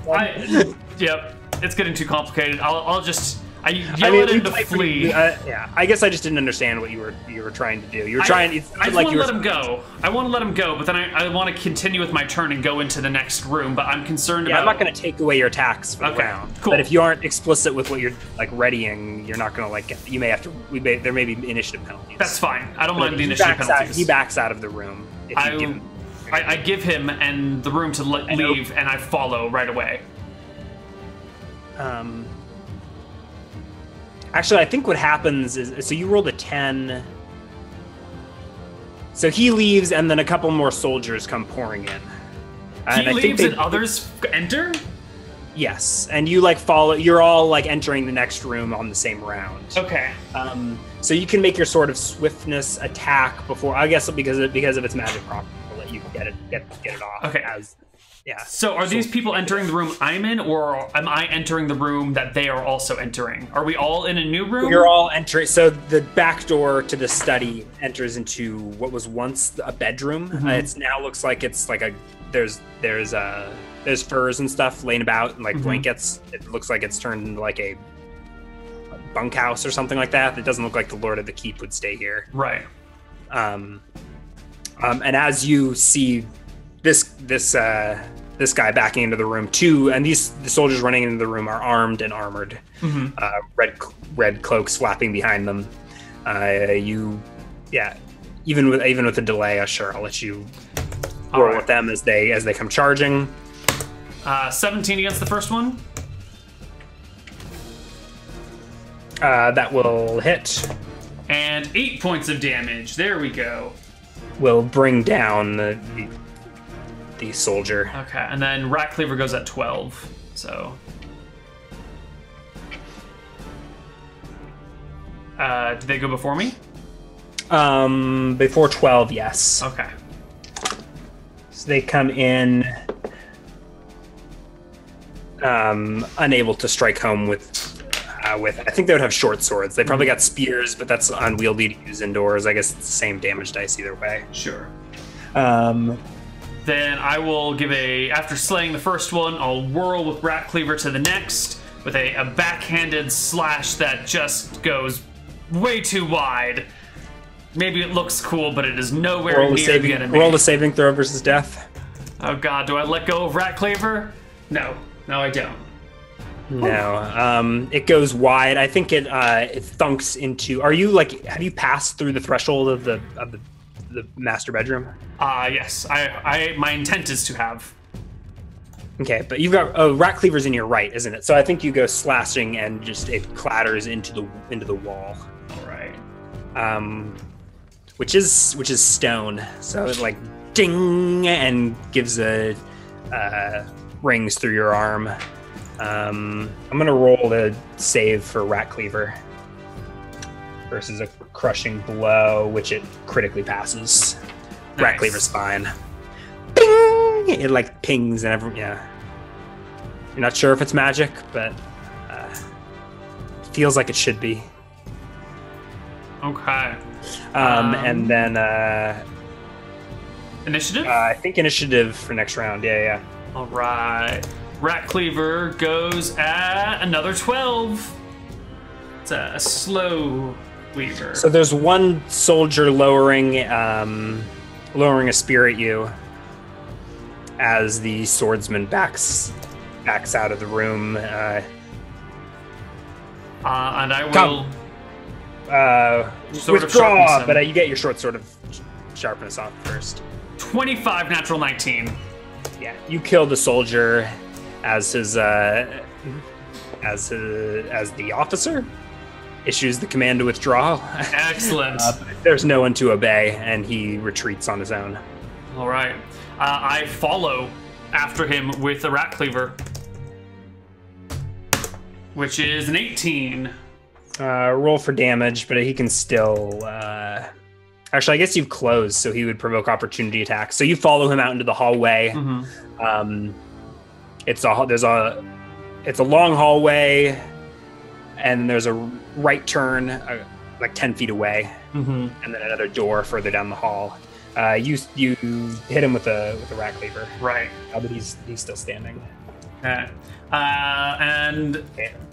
right. Yep. It's getting too complicated. I'll just. I yell at him to flee. Yeah, I guess I just didn't understand what you were trying to do. You were trying. I just want to let him go. I want to let him go, but then I want to continue with my turn and go into the next room. But I'm concerned about. I'm not going to take away your attacks for the round. Cool. But if you aren't explicit with what you're like readying, you're not going to you may have to. There may be initiative penalties. That's fine. I don't mind the initiative penalties. He backs out of the room. I give him and the room to leave, and I follow right away. Actually, I think what happens is, so you rolled a 10. So he leaves, and then a couple more soldiers come pouring in. He leaves and others enter? Yes, and you follow. You're all entering the next room on the same round. Okay. So you can make your sort of swiftness attack before. I guess because of its magic property, will let you get it off. Okay. Yeah. So are these people entering the room I'm in, or am I entering the room that they are also entering? Are we all in a new room? You're all entering. So the back door to the study enters into what was once a bedroom. Mm-hmm. It's now looks like it's there's furs and stuff laying about, and blankets. It looks like it's turned into a bunkhouse or something like that. It doesn't look like the Lord of the Keep would stay here. Right. And as you see this guy backing into the room too, and the soldiers running into the room are armed and armored, red cloaks flapping behind them. Even with a delay, sure, I'll let you roll with them as they come charging. 17 against the first one. That will hit. And 8 points of damage. There we go. Will bring down the soldier. Okay, and then Rat Cleaver goes at 12. So, did they go before me? Before 12, yes. Okay. So they come in, unable to strike home with. I think they would have short swords. They probably got spears, but that's unwieldy to use indoors. I guess it's the same damage dice either way. Sure. Then I will give after slaying the first one, I'll whirl with Rat Cleaver to the next with a backhanded slash that just goes way too wide. Maybe it looks cool, but it is nowhere near the enemy. Roll a saving throw versus death. Oh god, do I let go of Rat Cleaver? No, I don't. No, it goes wide. I think it thunks into. Are you have you passed through the threshold of the master bedroom? Yes. My intent is to have. Okay, but you've got Rat Cleaver's in your right, isn't it? So I think you go slashing and just it clatters into the wall. All right. Which is stone. So it ding and gives rings through your arm. I'm gonna roll a save for Rat Cleaver versus a crushing blow, which it critically passes. Nice. Rat Cleaver's fine. Bing! It pings and You're not sure if it's magic, but feels like it should be. Okay. And then initiative? I think initiative for next round. Yeah. All right. Rat Cleaver goes at another 12. It's a slow weaver. So there's one soldier lowering a spear at you as the swordsman backs out of the room. And I will withdraw, but you get your short sword of sharpness off first. 25 natural 19. Yeah, you kill the soldier as the officer issues the command to withdraw. Excellent. There's no one to obey, and he retreats on his own. All right. I follow after him with a Rat Cleaver, which is an 18. Roll for damage, but he can still... Actually, I guess you've closed, so he would provoke opportunity attacks. So you follow him out into the hallway. Mm-hmm. It's a long hallway, and there's a right turn 10 feet away, mm-hmm. and then another door further down the hall. You hit him with a Rat Cleaver, right? But he's still standing. Okay. And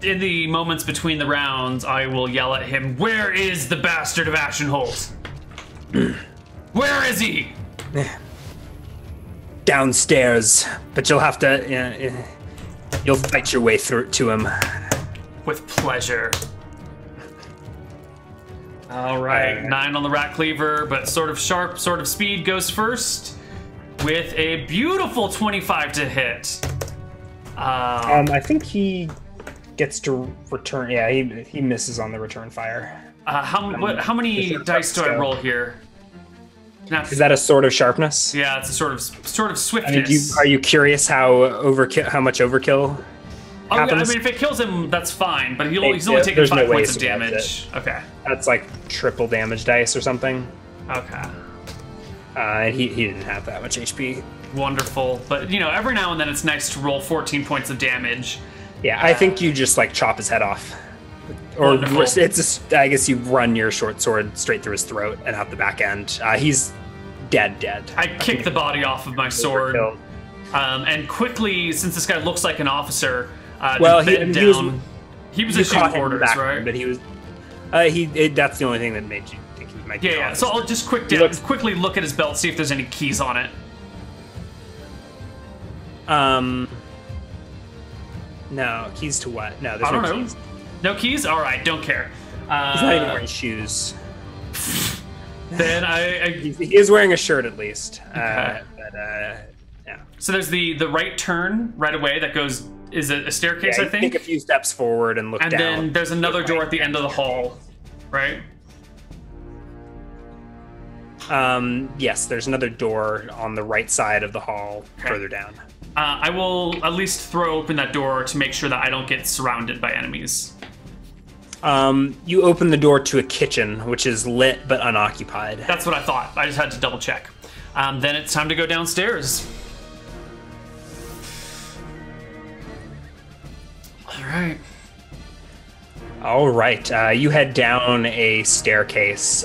in the moments between the rounds, I will yell at him, "Where is the bastard of Ashenholt? Where is he?" Downstairs, but you'll have to. You'll fight your way through to him. With pleasure. All right, 9 on the Rat Cleaver, but sort of sharp, sort of speed goes first with a beautiful 25 to hit. I think he gets to return. Yeah, he misses on the return fire. How many dice do I roll here? Is that a sword of sharpness? Yeah, it's a sort of swiftness. Are you curious how much overkill happens? I mean, if it kills him, that's fine. But he's only taking 5 points of damage. Okay. That's triple damage dice or something. Okay. And he didn't have that much HP. Wonderful, but every now and then it's nice to roll 14 points of damage. Yeah, I think you just chop his head off. Or I guess you run your short sword straight through his throat and out the back end. He's dead. I kick the body off of my sword. And quickly, since this guy looks like an officer, he was issuing orders, right? But he was. That's the only thing that made you think he might. Yeah. So I'll just quickly look at his belt, see if there's any keys on it. No keys to what? No, there's no keys. No keys? All right, don't care. He's not even wearing shoes. Then he is wearing a shirt at least. Okay. Yeah. So there's the right turn right away that goes. Is it a staircase? I think. Take a few steps forward and look down. And then there's another door at the end of the hall, right? Yes, there's another door on the right side of the hall, further down. I will at least throw open that door to make sure that I don't get surrounded by enemies. You open the door to a kitchen, which is lit but unoccupied. That's what I thought. I just had to double check. Then it's time to go downstairs. All right. You head down a staircase.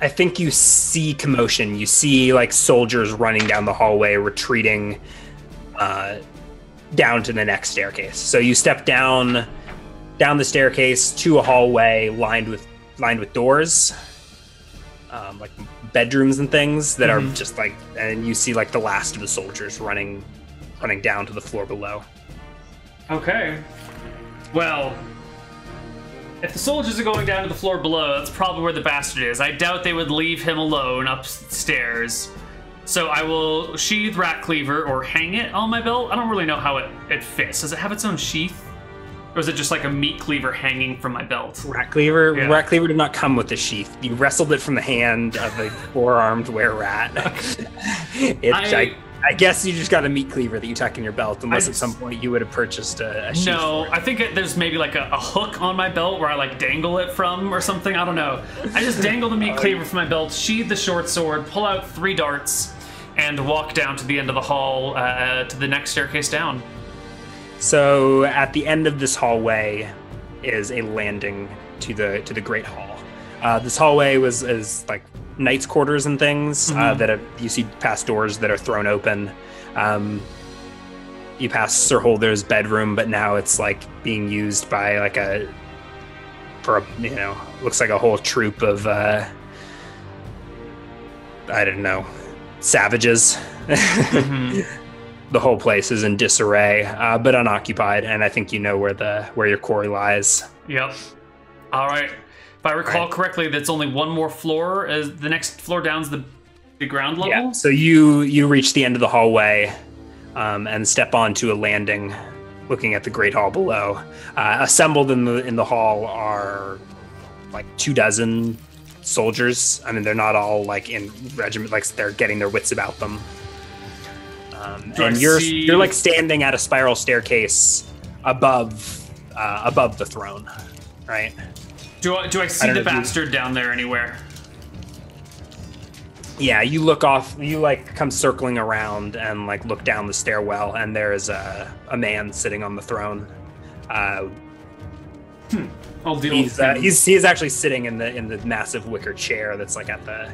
I think you see commotion. You see like soldiers running down the hallway, retreating down to the next staircase. So you step down the staircase to a hallway lined with doors, like bedrooms and things that are just like, and you see like the last of the soldiers running down to the floor below. Okay. Well, if the soldiers are going down to the floor below, that's probably where the bastard is. I doubt they would leave him alone upstairs. So I will sheath Rat Cleaver or hang it on my belt. I don't really know how it fits. Does it have its own sheath? Or is it just like a meat cleaver hanging from my belt? Rat Cleaver? Yeah. Rat Cleaver did not come with the sheath. You wrestled it from the hand of a four-armed were-rat. I guess you just got a meat cleaver that you tuck in your belt, unless at some point you would have purchased a sheath. No, I think there's maybe like a hook on my belt where I like dangle it from or something. I don't know. I just dangle the meat cleaver from my belt, sheathe the short sword, pull out 3 darts, and walk down to the end of the hall to the next staircase down. So at the end of this hallway is a landing to the Great Hall. This hallway is like knights' quarters and things you see past doors that are thrown open. You pass Sir Holder's bedroom, but now it's like being used by like looks like a whole troop of I don't know, savages. The whole place is in disarray, but unoccupied, and I think you know where your quarry lies. Yep. All right. If I recall correctly, that's only one more floor. The next floor down's the ground level? Yeah, so you reach the end of the hallway and step onto a landing looking at the Great Hall below. Assembled in the hall are like 24 soldiers. I mean, they're not all like in regiment, like they're getting their wits about them. And you're like standing at a spiral staircase above the throne, right? Do I see the bastard down there anywhere? Yeah, you look off. You like come circling around and like look down the stairwell, and there is a man sitting on the throne. I'll deal with him. He is actually sitting in the massive wicker chair that's like at the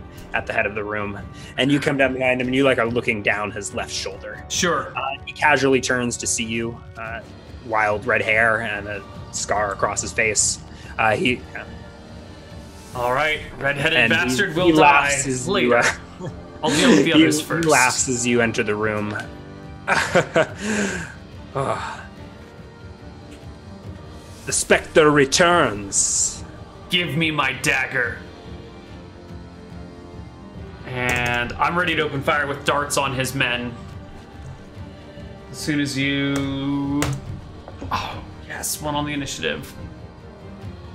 head of the room, and you come down behind him and you like are looking down his left shoulder. Sure. He casually turns to see you, wild red hair and a scar across his face. All right, red-headed bastard will die later. I'll deal with the others first. He laughs as you enter the room. The specter returns. Give me my dagger. And I'm ready to open fire with darts on his men. As soon as you... Oh, yes, one on the initiative.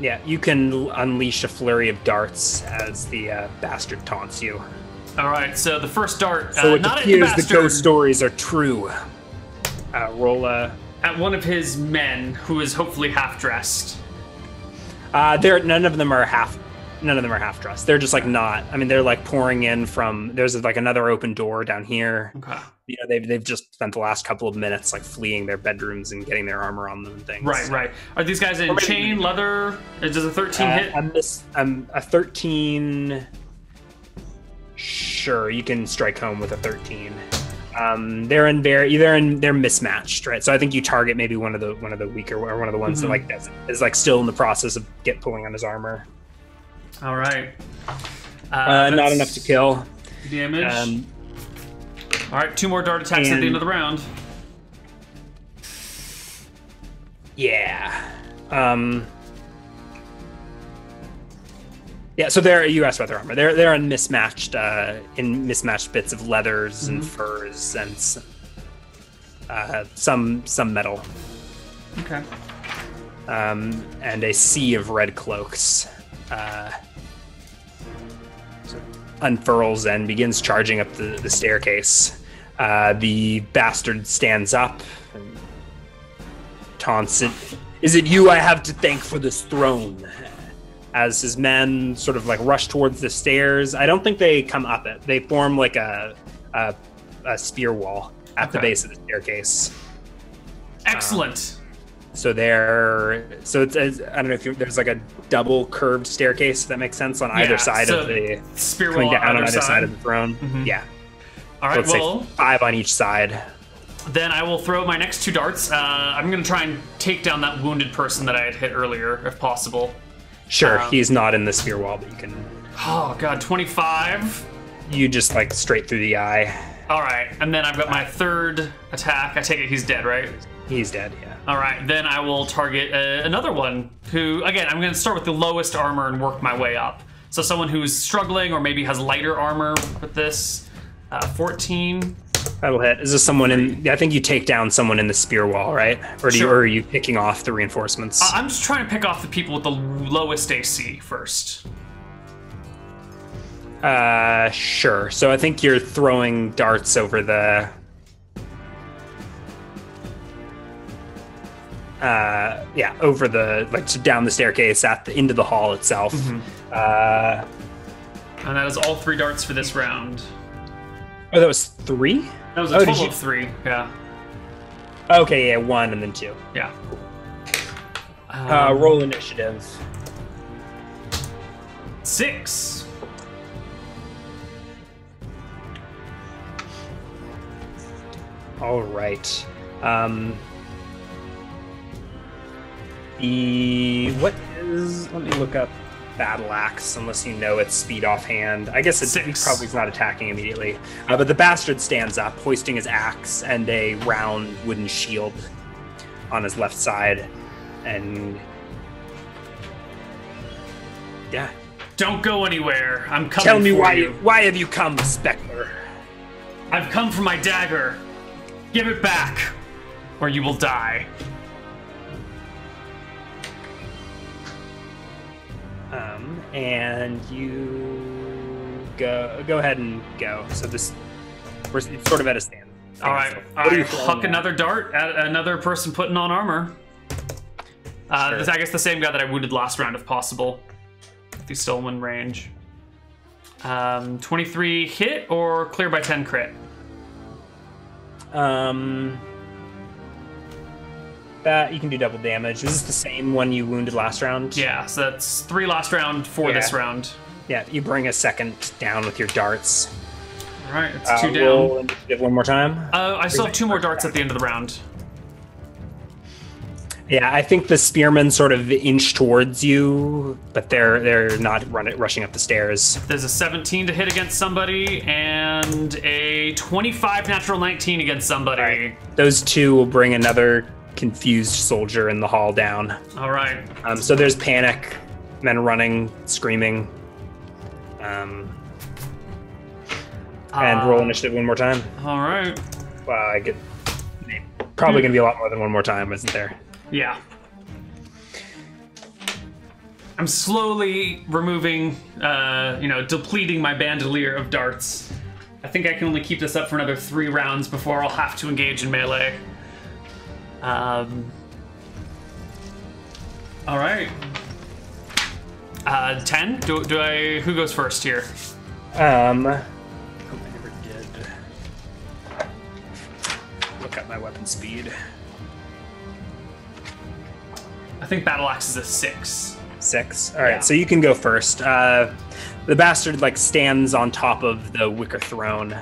Yeah, you can unleash a flurry of darts as the bastard taunts you. All right, so the first dart, so it not appears at the bastard, the ghost stories are true. Roll at one of his men, who is hopefully half-dressed. None of them are half dressed. They're just like not. I mean, they're like pouring in from. There's like another open door down here. Okay. You know, they've just spent the last couple of minutes like fleeing their bedrooms and getting their armor on them and things. Right. Are these guys in chain, leather? Does a 13 hit? I'm a 13. Sure, you can strike home with a 13. They're mismatched, right? So I think you target maybe one of the weaker or one of the ones that like is like still in the process of pulling on his armor. All right. Not enough to kill. Damage. All right, 2 more dart attacks at the end of the round. Yeah. Yeah, so you asked about their armor. They're in mismatched bits of leathers and furs and some metal. Okay. And a sea of red cloaks. sort of unfurls and begins charging up the staircase. The bastard stands up and taunts it. Is it you I have to thank for this throne? As his men sort of like rush towards the stairs. I don't think they come up it. They form like a spear wall at the base of the staircase. Excellent. So it's I don't know if there's like a double curved staircase, if that makes sense, on either side of the spear coming wall down on either side of the throne. Mm-hmm. Yeah. All right. So well, 5 on each side. Then I will throw my next 2 darts. I'm going to try and take down that wounded person that I had hit earlier, if possible. Sure, he's not in the spear wall, but you can. Oh god, 25. You just like straight through the eye. All right, and then I've got my 3rd attack. I take it he's dead, right? He's dead, yeah. All right, then I will target another one who, again, I'm going to start with the lowest armor and work my way up. So someone who's struggling or maybe has lighter armor with this. 14. That'll hit. Is this someone in? I think you take down someone in the spear wall, right? Or are you picking off the reinforcements? I'm just trying to pick off the people with the lowest AC first. Sure. So I think you're throwing darts over the. Over the down the staircase into the hall itself. Mm-hmm. And that is all 3 darts for this round. Oh, that was 3? That was a total of 3, yeah. Okay, yeah, 1 and then 2. Yeah. Roll initiative. 6. All right. Let me look up battle axe, unless you know its speed offhand. I guess he probably is not attacking immediately. But the bastard stands up, hoisting his axe and a round wooden shield on his left side. And yeah. Don't go anywhere. I'm coming. Tell me for you. Why have you come, Spectre? I've come for my dagger. Give it back, or you will die. And you go ahead and go. So we're sort of at a stand. All right, I huck another dart at another person putting on armor. Sure. I guess the same guy that I wounded last round, if possible. If he's still in range. 23 hit or clear by 10 crit? That you can do double damage. Is this the same one you wounded last round? Yeah, so that's 3 last round, 4 this round. Yeah, you bring a second down with your darts. All right, it's 2 down. Roll initiative one more time. I still have 2 more darts at the end of the round. Yeah, I think the spearmen sort of inch towards you, but they're not rushing up the stairs. There's a 17 to hit against somebody and a 25 natural 19 against somebody. Right. Those 2 will bring another confused soldier in the hall down. All right. So there's panic, men running, screaming. And roll initiative one more time. All right. Well, probably going to be a lot more than one more time, isn't there? Yeah. I'm slowly removing, depleting my bandolier of darts. I think I can only keep this up for another 3 rounds before I'll have to engage in melee. All right. 10? Who goes first here? I never did look up my weapon speed. I think battle axe is a 6. 6. All right, so you can go first. The bastard stands on top of the wicker throne,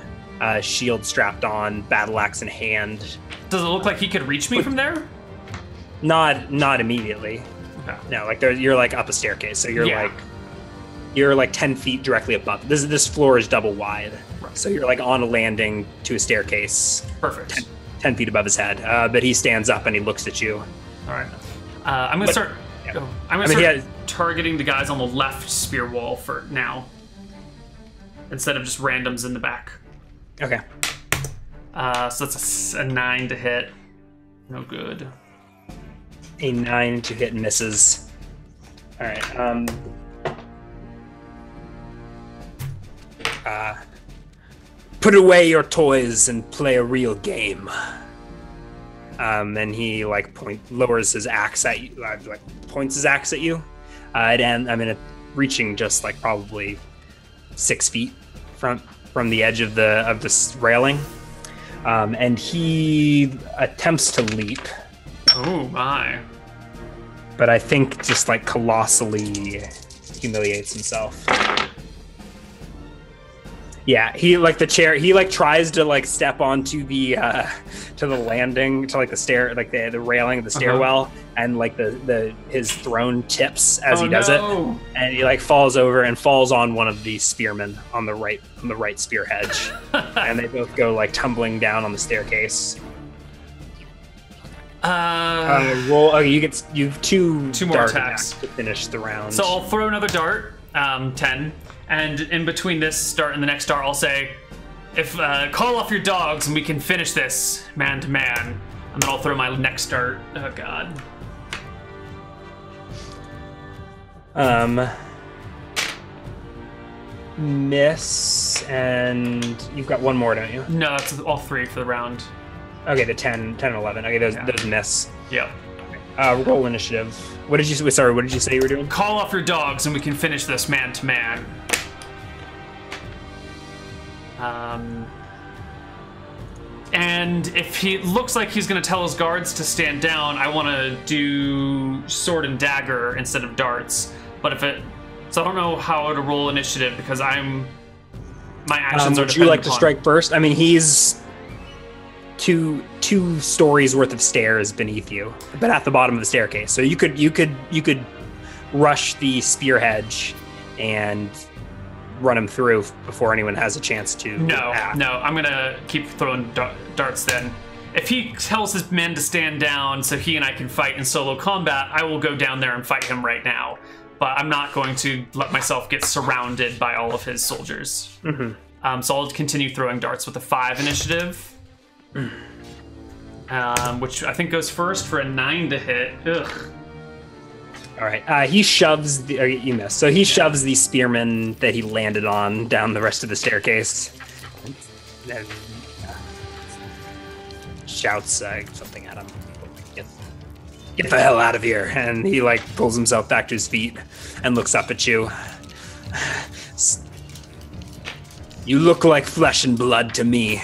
shield strapped on, battle axe in hand. Does it look like he could reach me from there? Not immediately. Okay. No, you're up a staircase, so you're 10 feet directly above. This floor is double wide, right. So you're on a landing to a staircase. Perfect. 10 feet above his head, but he stands up and he looks at you. All right. I'm gonna start. Yeah. I'm gonna start targeting the guys on the left spear wall for now, instead of just randoms in the back. Okay. So that's a 9 to hit. No good. A 9 to hit misses. All right. Put away your toys and play a real game. And he like lowers his axe at you, like points his axe at you. Reaching just like probably 6 feet from the edge of this railing. And he attempts to leap. Oh my. But I think just like colossally humiliates himself. Yeah, he like the chair. He like tries to like step onto the to the landing, to like the stair, like the railing of the stairwell, and like his throne tips as he does it, and he like falls over and falls on one of the spearmen on the right spear hedge, and they both go like tumbling down on the staircase. Roll. Okay, you have two more attacks to finish the round. So I'll throw another dart, 10. And in between this dart and the next dart, I'll say, "If call off your dogs and we can finish this man to man." And then I'll throw my next dart. Oh God. Miss, and you've got one more, don't you? No, that's all 3 for the round. Okay, the 10 and 11. Okay, those miss. Yep. Roll initiative. What did you say you were doing? Call off your dogs and we can finish this man to man. And if he looks like he's going to tell his guards to stand down, I want to do sword and dagger instead of darts. But so I don't know how to roll initiative because my actions are. Would you like to strike first? I mean, he's two stories worth of stairs beneath you, but at the bottom of the staircase. So you could rush the spear hedge and run him through before anyone has a chance to. No, I'm gonna keep throwing darts then. If he tells his men to stand down so he and I can fight in solo combat, I will go down there and fight him right now. But I'm not going to let myself get surrounded by all of his soldiers. Mm-hmm. So I'll continue throwing darts with a 5 initiative. Which I think goes first for a 9 to hit. Ugh. All right. He shoves you miss. So he shoves the spearman that he landed on down the rest of the staircase. And shouts something at him. Get the hell out of here! And he like pulls himself back to his feet and looks up at you. You look like flesh and blood to me.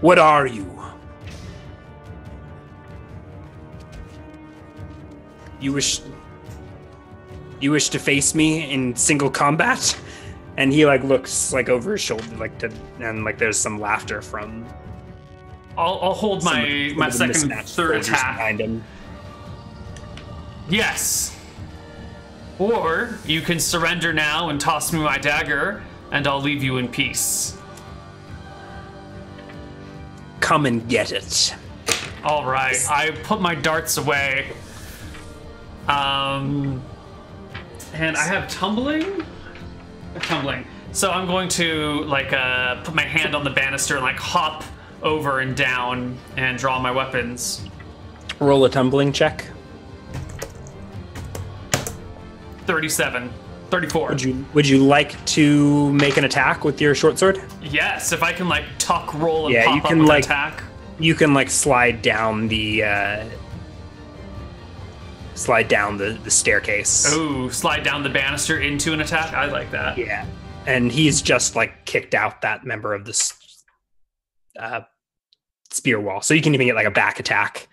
What are you? You wish to face me in single combat? And he like looks like over his shoulder, and there's some laughter from. I'll hold my second, third attack. Behind him. Yes. Or you can surrender now and toss me my dagger, and I'll leave you in peace. Come and get it. All right. I put my darts away. And I have tumbling. So I'm going to put my hand on the banister and hop over and down and draw my weapons. Roll a tumbling check. 37. 34. Would you like to make an attack with your short sword? Yes, if I can tuck, roll, and you pop can up with an attack. You can slide down the staircase. Oh, slide down the banister into an attack? I like that. Yeah. And he's just kicked out that member of the spear wall. So you can even get a back attack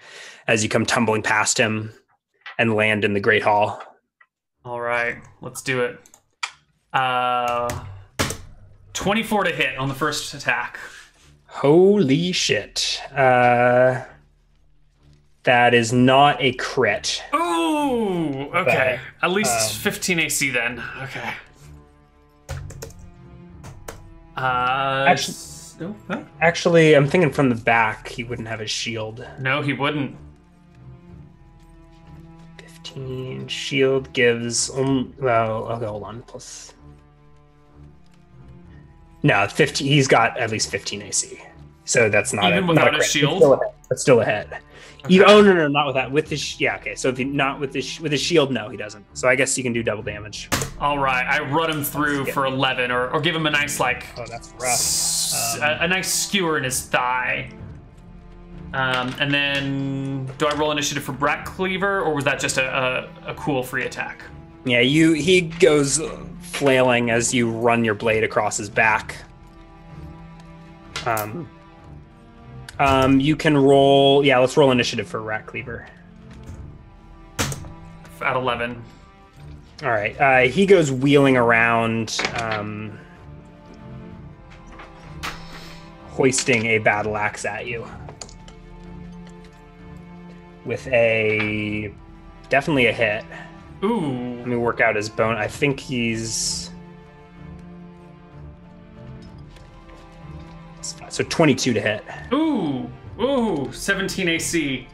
as you come tumbling past him and land in the Great Hall. All right, let's do it. 24 to hit on the first attack. Holy shit. That is not a crit. Ooh, okay. At least 15 AC then. Okay. Actually, I'm thinking from the back, he wouldn't have his shield. No, he wouldn't. 15 shield gives okay, hold on, plus no 15. He's got at least 15 AC. So that's not even without a shield. It's still a hit. Okay. No, not with that. With his okay. So if he not with his shield, no, he doesn't. So I guess you can do double damage. All right, I run him through for 11, or give him a nice Oh, that's rough. A nice skewer in his thigh. And then do I roll initiative for Rat Cleaver, or was that just a cool free attack? Yeah, he goes flailing as you run your blade across his back. You can roll. Yeah, let's roll initiative for Rat Cleaver. At 11. All right. He goes wheeling around, hoisting a battle axe at you with definitely a hit. Ooh. Let me work out his bone. I think he's. So 22 to hit. Ooh, 17 AC.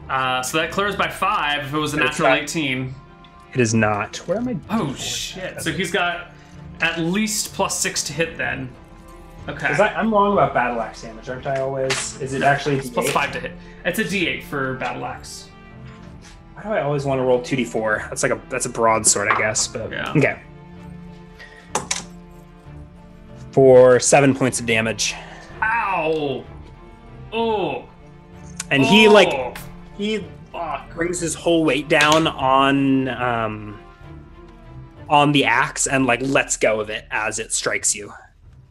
So that clears by 5 if it was a natural 18. It is not. Where am I? Oh, shit. So he's got at least +6 to hit then. Okay. I'm wrong about battle axe damage, aren't I always? Is it actually it's +5 to hit? It's a D8 for battle axe. Why do I always want to roll 2d4? That's a broadsword, I guess. But yeah. Okay. For 7 points of damage. Ow! Oh! And he brings his whole weight down on the axe and lets go of it as it strikes you,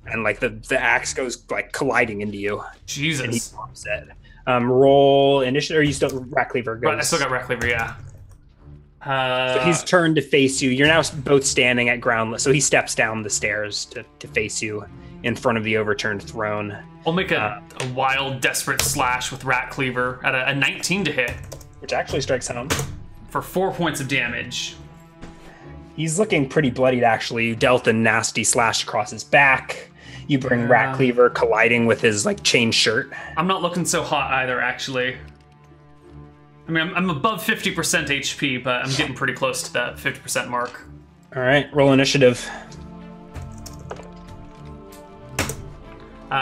and the axe goes colliding into you. Jesus! And he drops it. Roll initiative. Or you still Rat Cleaver goes? Right, I still got Rat Cleaver. Yeah. So he's turned to face you. You're now both standing at ground. So he steps down the stairs to face you in front of the overturned throne. I'll make a wild, desperate slash with Rat Cleaver at a 19 to hit. Which actually strikes home. For 4 points of damage. He's looking pretty bloodied, actually. You dealt a nasty slash across his back. You bring Rat Cleaver colliding with his chain shirt. I'm not looking so hot either, actually. I mean, I'm above 50% HP, but I'm getting pretty close to that 50% mark. All right, roll initiative.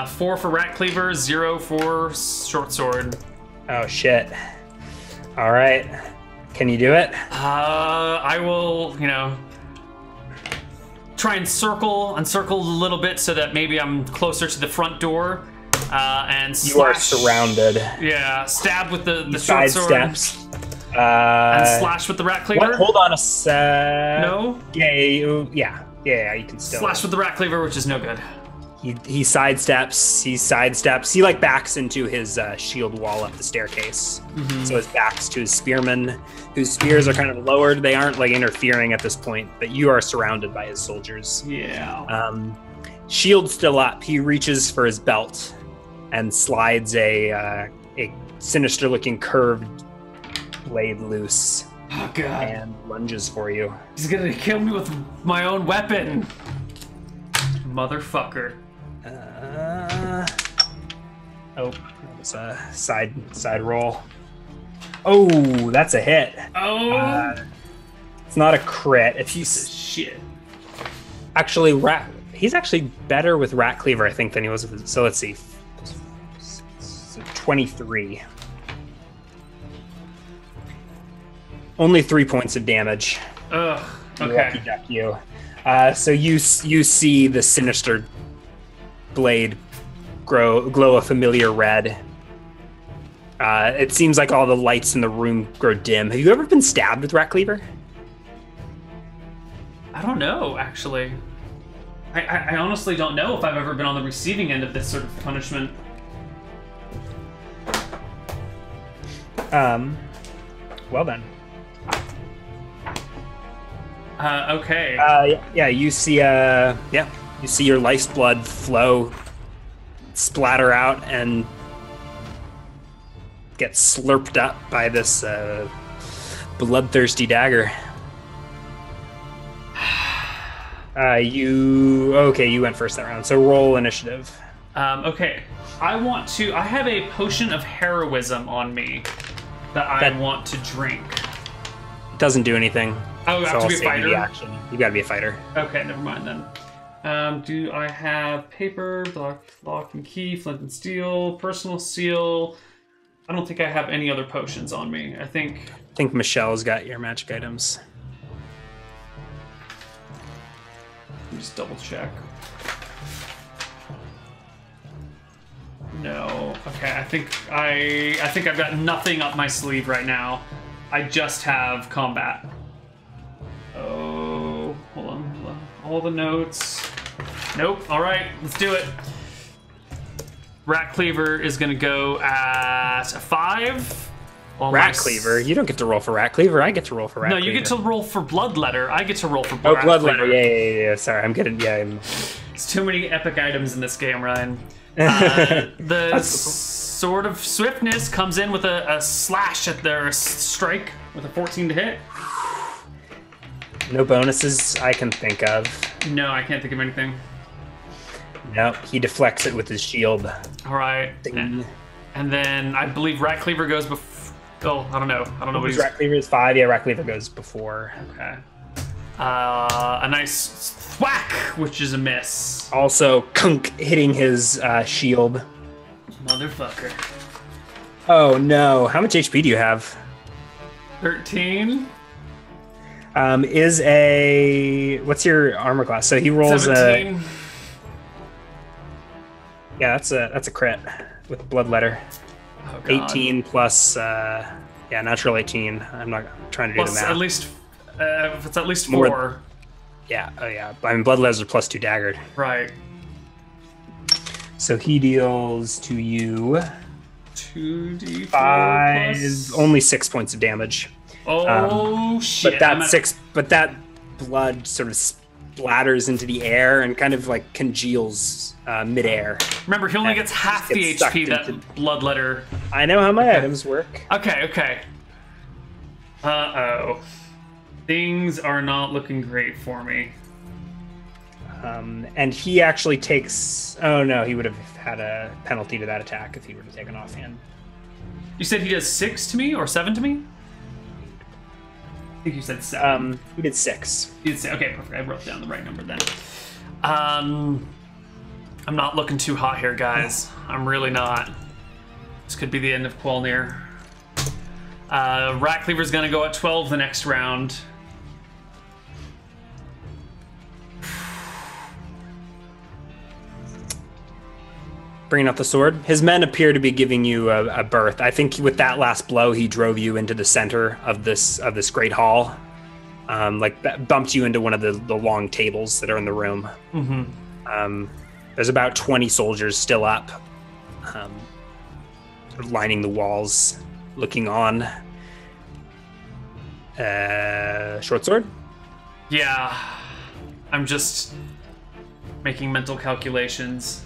4 for Rat Cleaver, 0 for Short Sword. Oh, shit. All right. Can you do it? I will, try and encircle a little bit so that maybe I'm closer to the front door. And slash, you are surrounded. Yeah, stab with the short sword. Steps. And slash with the Rat Cleaver. What? Hold on a sec. No? Yeah, you can still. Slash with the Rat Cleaver, which is no good. He sidesteps. He backs into his shield wall up the staircase. Mm-hmm. So his back's to his spearmen, whose spears are kind of lowered. They aren't interfering at this point, but you are surrounded by his soldiers. Yeah. Shield still up. He reaches for his belt and slides a sinister-looking curved blade loose. Oh, God. And lunges for you. He's gonna kill me with my own weapon. Motherfucker. That was a side roll. Oh, that's a hit. Oh. It's not a crit. It's piece of shit. Actually, he's actually better with Rat Cleaver, I think, than he was with. So let's see. So 23. Only 3 points of damage. Ugh. Okay. Lucky duck you. So you see the sinister blade glow a familiar red. It seems like all the lights in the room grow dim. Have you ever been stabbed with Rat Cleaver? I don't know, actually. I honestly don't know if I've ever been on the receiving end of this sort of punishment. Well then. Okay. Yeah, you see your lifeblood flow, splatter out, and get slurped up by this bloodthirsty dagger. You went first that round, so roll initiative. Okay. I have a potion of heroism on me that I want to drink. Doesn't do anything. Oh, I have to be a fighter? You gotta be a fighter. Okay, never mind then. Do I have paper, lock and key, flint and steel, personal seal? I don't think I have any other potions on me. I think Michelle's got your magic items. Let me just double check. No. Okay, I think I've got nothing up my sleeve right now. I just have combat. Oh, hold on. All the notes. Nope. All right, let's do it. Rat Cleaver is going to go at a 5. Rat Cleaver? You don't get to roll for Rat Cleaver. I get to roll for Rat Cleaver. No, you get to roll for Bloodletter. I get to roll for Rat Bloodletter. Yeah. Sorry, I'm getting... Yeah, It's too many epic items in this game, Ryan. The Sword of Swiftness comes in with a slash at their strike with a 14 to hit. No bonuses I can think of. No, I can't think of anything. Nope, he deflects it with his shield. All right. And then I believe Rat Cleaver goes before. Oh, I don't know. What Rat Cleaver is 5. Yeah, Rat Cleaver goes before. Okay. A nice thwack, which is a miss. Also, Kunk hitting his shield. Motherfucker. Oh no! How much HP do you have? 13. What's your armor class? So he rolls 17. Yeah, that's a crit with Bloodletter. Oh, God. 18 plus, natural 18. I'm not trying to do plus the math. At least, if it's at least 4. More, yeah, I mean, Bloodletter's plus 2 daggered. Right. So he deals to you 2d4 5, plus... only 6 points of damage. Oh shit! But that blood sort of splatters into the air and kind of like congeals midair. Remember, he only gets half the HP that Bloodletter. I know how my items work. Okay. Uh-oh. Things are not looking great for me. And he actually takes... Oh no, he would have had a penalty to that attack if he were to take an offhand. You said he does 6 to me or 7 to me? I think you said 7. He did 6. You did 6. Okay, perfect. I wrote down the right number then. I'm not looking too hot here, guys. I'm really not. This could be the end of Qualnir. Rat Cleaver's gonna go at 12 the next round. Bringing up the sword. His men appear to be giving you a berth. I think with that last blow, he drove you into the center of this great hall. Bumped you into one of the long tables that are in the room. Mm-hmm. There's about 20 soldiers still up, lining the walls, looking on. Short sword? Yeah. I'm just making mental calculations.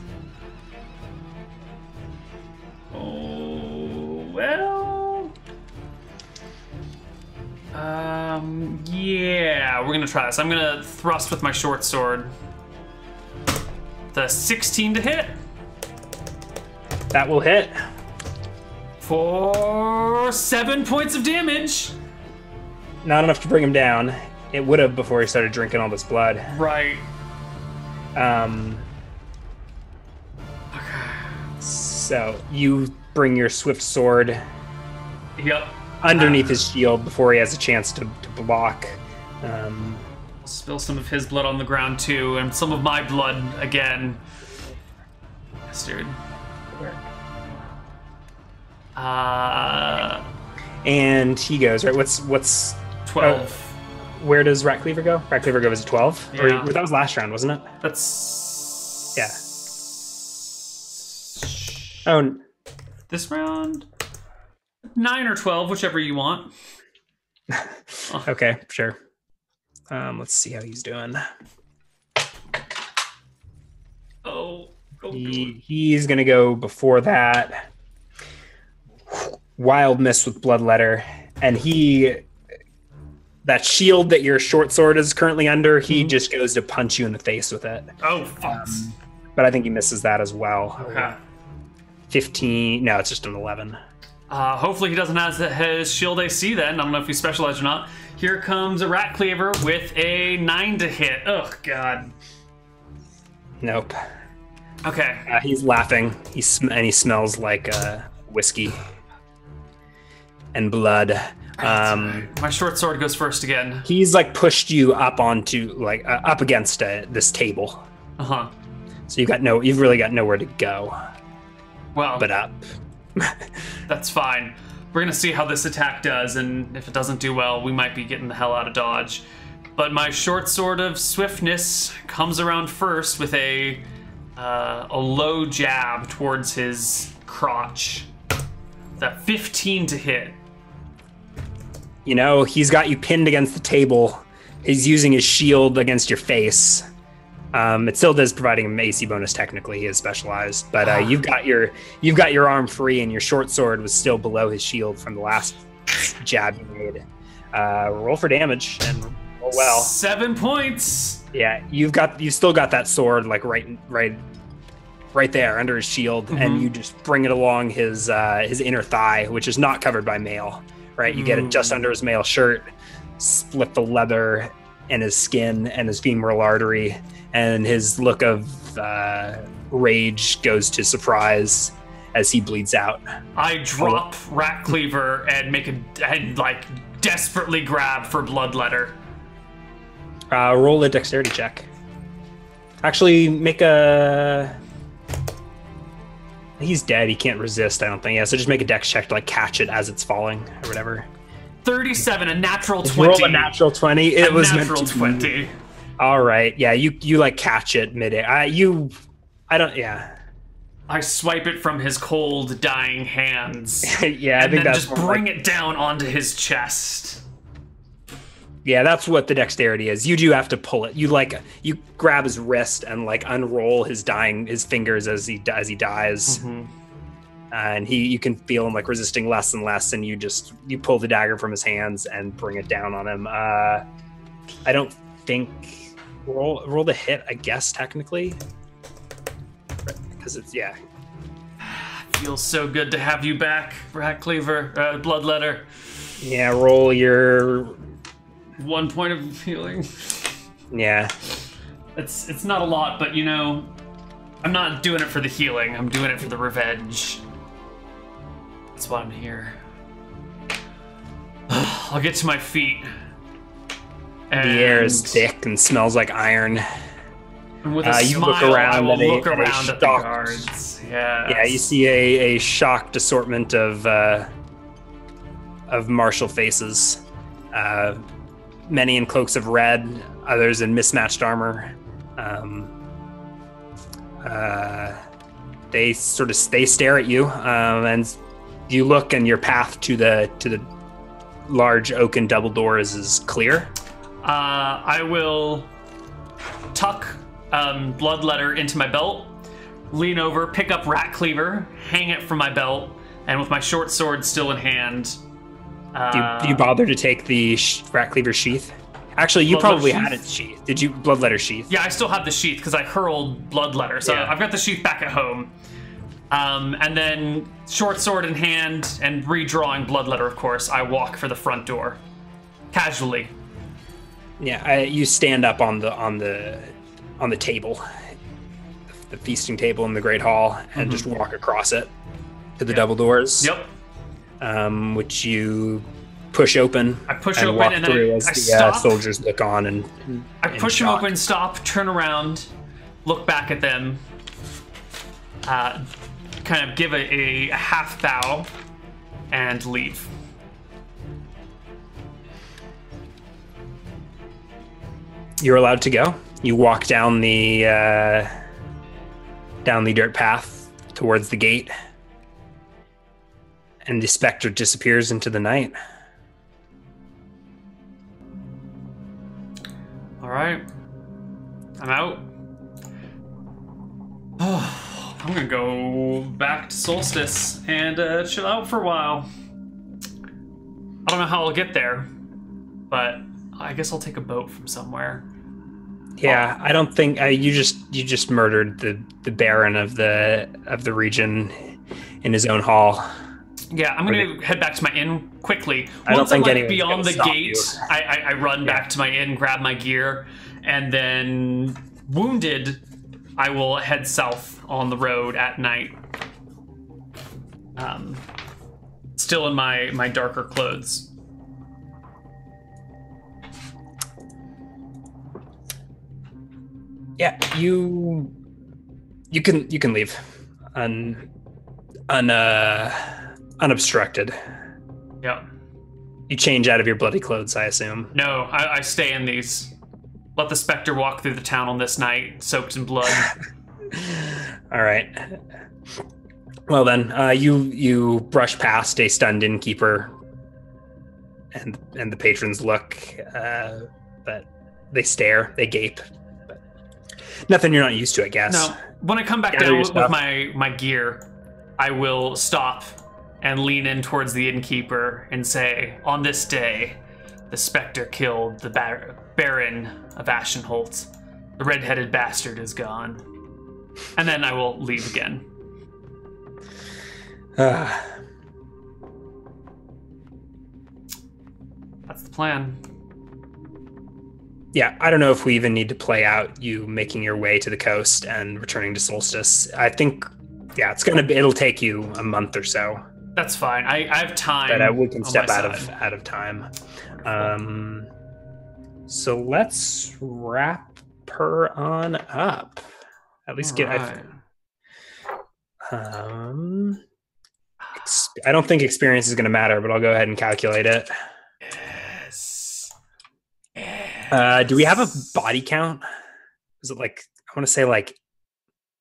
Oh, well... yeah, we're gonna try this. I'm gonna thrust with my short sword. The 16 to hit. That will hit. For 7 points of damage. Not enough to bring him down. It would have before he started drinking all this blood. Right. So you bring your swift sword underneath his shield before he has a chance to block. Spill some of his blood on the ground too, and some of my blood again. Bastard. And he goes, right? What's 12. Where does Rat Cleaver go? Rat Cleaver goes at 12? Yeah. Or that was last round, wasn't it? That's... Yeah. Oh. This round? 9 or 12, whichever you want. Okay, sure. Let's see how he's doing. He's gonna go before that. Wild miss with Bloodletter, and that shield that your short sword is currently under, he just goes to punch you in the face with it. Oh, fuck. But I think he misses that as well. Okay. 15. No, it's just an 11. Hopefully he doesn't have his shield AC then. I don't know if he's specialized or not. Here comes a Rat Cleaver with a 9 to hit. Oh, God. Nope. Okay. He's laughing. He smells like whiskey and blood. My short sword goes first again. He's like pushed you up onto up against this table. Uh-huh. So you've really got nowhere to go. Well, but up. That's fine. We're gonna see how this attack does, and if it doesn't do well, we might be getting the hell out of Dodge. But my short sword of swiftness comes around first with a low jab towards his crotch. That 15 to hit. You know, he's got you pinned against the table. He's using his shield against your face. It still does providing a AC bonus technically. He is specialized, but you've got your arm free, and your short sword was still below his shield from the last jab you made. Roll for damage and roll well. 7 points. Yeah, you've still got that sword like right there under his shield, and you just bring it along his inner thigh, which is not covered by mail. Right, you get it just under his mail shirt, split the leather and his skin and his femoral artery, and his look of rage goes to surprise as he bleeds out. I drop Rat Cleaver and desperately grab for Bloodletter. Roll a dexterity check. Actually, make a... He's dead. He can't resist, I don't think. Yeah, so just make a dex check to catch it as it's falling or whatever. 37, a natural 20. Roll a natural 20. It was natural meant to 20. Be. All right. Yeah, you catch it midair. I don't. Yeah. I swipe it from his cold, dying hands. Yeah, I think that's just bring it down onto his chest. Yeah, that's what the dexterity is. You do have to pull it. You grab his wrist and unroll his fingers as he dies. And you can feel him resisting less and less, and you pull the dagger from his hands and bring it down on him. I don't think roll the hit, I guess, technically. Because it's Feels so good to have you back, Rat Cleaver, Bloodletter. Yeah, roll your 1 point of healing. Yeah. It's not a lot, but I'm not doing it for the healing. I'm doing it for the revenge. That's why I'm here. I'll get to my feet. And the air is thick and smells like iron. And with a smile, look around I will look at around at the guards. Yeah, you see a shocked assortment of martial faces. Many in cloaks of red, others in mismatched armor. They stare at you, and you look, and your path to the large oaken double doors is clear. I will tuck Bloodletter into my belt, lean over, pick up Rat Cleaver, hang it from my belt, and with my short sword still in hand. Do you bother to take the Rat Cleaver sheath? Actually, you probably had it sheath. Did you? Bloodletter sheath? Yeah, I still have the sheath because I hurled Bloodletter, so I've got the sheath back at home. And then short sword in hand and redrawing Bloodletter, of course, I walk for the front door, casually. Yeah, you stand up on the table, the feasting table in the great hall, and just walk across it to the double doors. Yep. Which you push open. I push and open walk and through I as the stop. soldiers look on and I push them open, stop, turn around, look back at them, kind of give a half bow, and leave. You're allowed to go. You walk down the dirt path towards the gate, and the specter disappears into the night. All right, I'm out. I'm gonna go back to Solstice and chill out for a while. I don't know how I'll get there, but I guess I'll take a boat from somewhere. Yeah, I don't think you just murdered the Baron of the region in his own hall. Yeah, I'm gonna head back to my inn quickly. Once I'm beyond the gate, I run back to my inn, grab my gear, and then wounded, I will head south on the road at night. Still in my darker clothes. Yeah, you can leave unobstructed. Yep. You change out of your bloody clothes, I assume. No, I stay in these. Let the specter walk through the town on this night, soaked in blood. All right. Well then, you brush past a stunned innkeeper, and the patrons look, but they stare, they gape. But nothing you're not used to, I guess. No. When I come back down with my gear, I will stop and lean in towards the innkeeper and say, on this day, the specter killed the Baron of Ashenholt. The red-headed bastard is gone. And then I will leave again. That's the plan. Yeah, I don't know if we even need to play out you making your way to the coast and returning to Solstice. I think, yeah, it'll take you a month or so. That's fine. I have time. But we can step out of time. So let's wrap her on up. At least get. Right. I don't think experience is going to matter, but I'll go ahead and calculate it. Yes. Do we have a body count? Is it like, I want to say like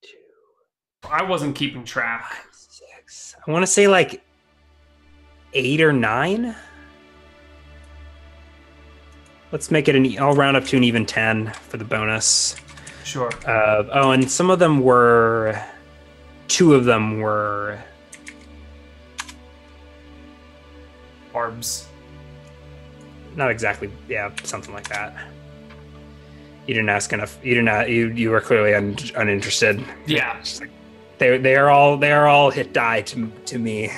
2? I wasn't keeping track. 5, 6. I want to say like 8 or 9. Let's make it I'll round up to an even 10 for the bonus. Sure. And some of them were, 2 of them were barbs. Not exactly. Yeah, something like that. You didn't ask enough. You were clearly uninterested. Yeah. Like, they are all hit die to me. All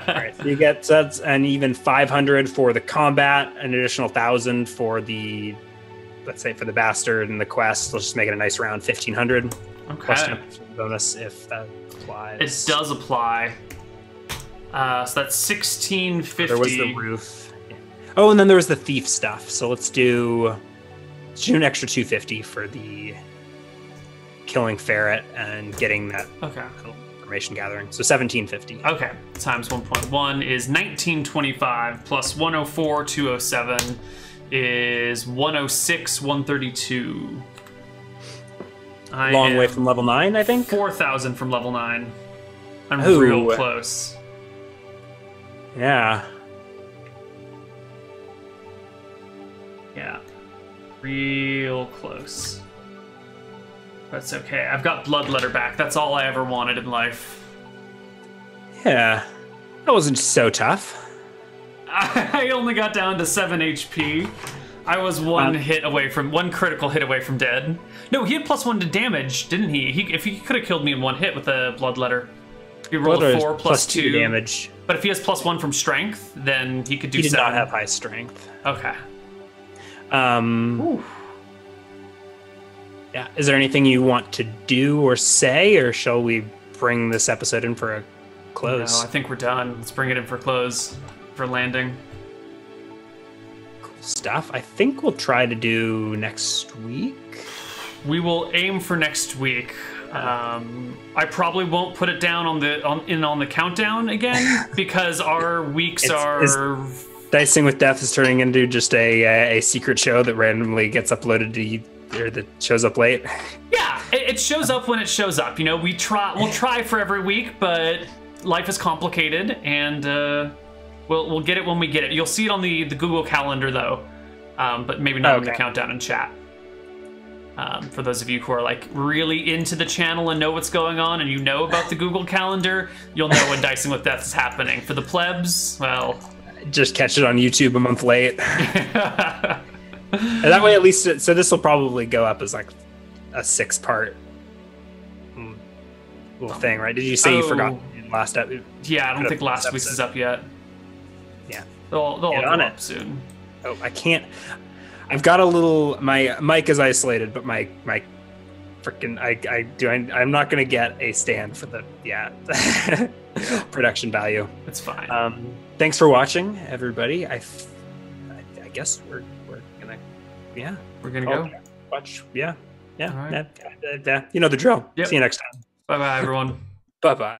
right, so you get that's an even 500 for the combat, an additional 1,000 for the, let's say for the bastard and the quest. Let's just make it a nice round 1,500. Okay. Plus 10% bonus if that applies. It does apply. So that's 1,650. There was the roof. Oh, and then there was the thief stuff. So let's do an extra 250 for the killing ferret and getting that information gathering. So 1,750. Okay. Times 1.1 is 1,925 plus 104, 207 is 106, 132. Long way from level 9, I think. 4,000 from level 9. I'm real close. Yeah. Yeah. Real close. That's okay. I've got Bloodletter back. That's all I ever wanted in life. Yeah. That wasn't so tough. I only got down to 7 HP. I was one critical hit away from dead. No, he had +1 to damage, didn't he? If he could have killed me in one hit with the Bloodletter. He rolled a 4 plus 2 damage. But if he has +1 from strength, then he could do 7. He did not have high strength. Okay. Yeah. Is there anything you want to do or say, or shall we bring this episode in for a close? No, I think we're done. Let's bring it in for close, for landing. Cool stuff. I think we'll try to do next week. We will aim for next week. I probably won't put it down on the countdown again because our weeks are. Dicing with Death is turning into just a secret show that randomly gets uploaded to you, or that shows up late. Yeah, it shows up when it shows up. You know, we'll try for every week, but life is complicated, and we'll get it when we get it. You'll see it on the Google Calendar though, but maybe not on the countdown and chat. For those of you who are like really into the channel and know what's going on, and you know about the Google Calendar, you'll know when Dicing with Death is happening. For the plebs, well, just catch it on YouTube a month late. And that way, at least, so this will probably go up as like a 6-part little thing, right? Did you say you forgot last episode? Yeah, I don't think last week's is up yet. Yeah, they'll all go up soon. Oh, I can't. I've got a little. My mic is isolated, but my I'm not gonna get a stand for the production value. It's fine. Thanks for watching, everybody. I guess we're gonna go watch. Yeah. Right. You know the drill. Yep. See you next time. Bye everyone. Bye.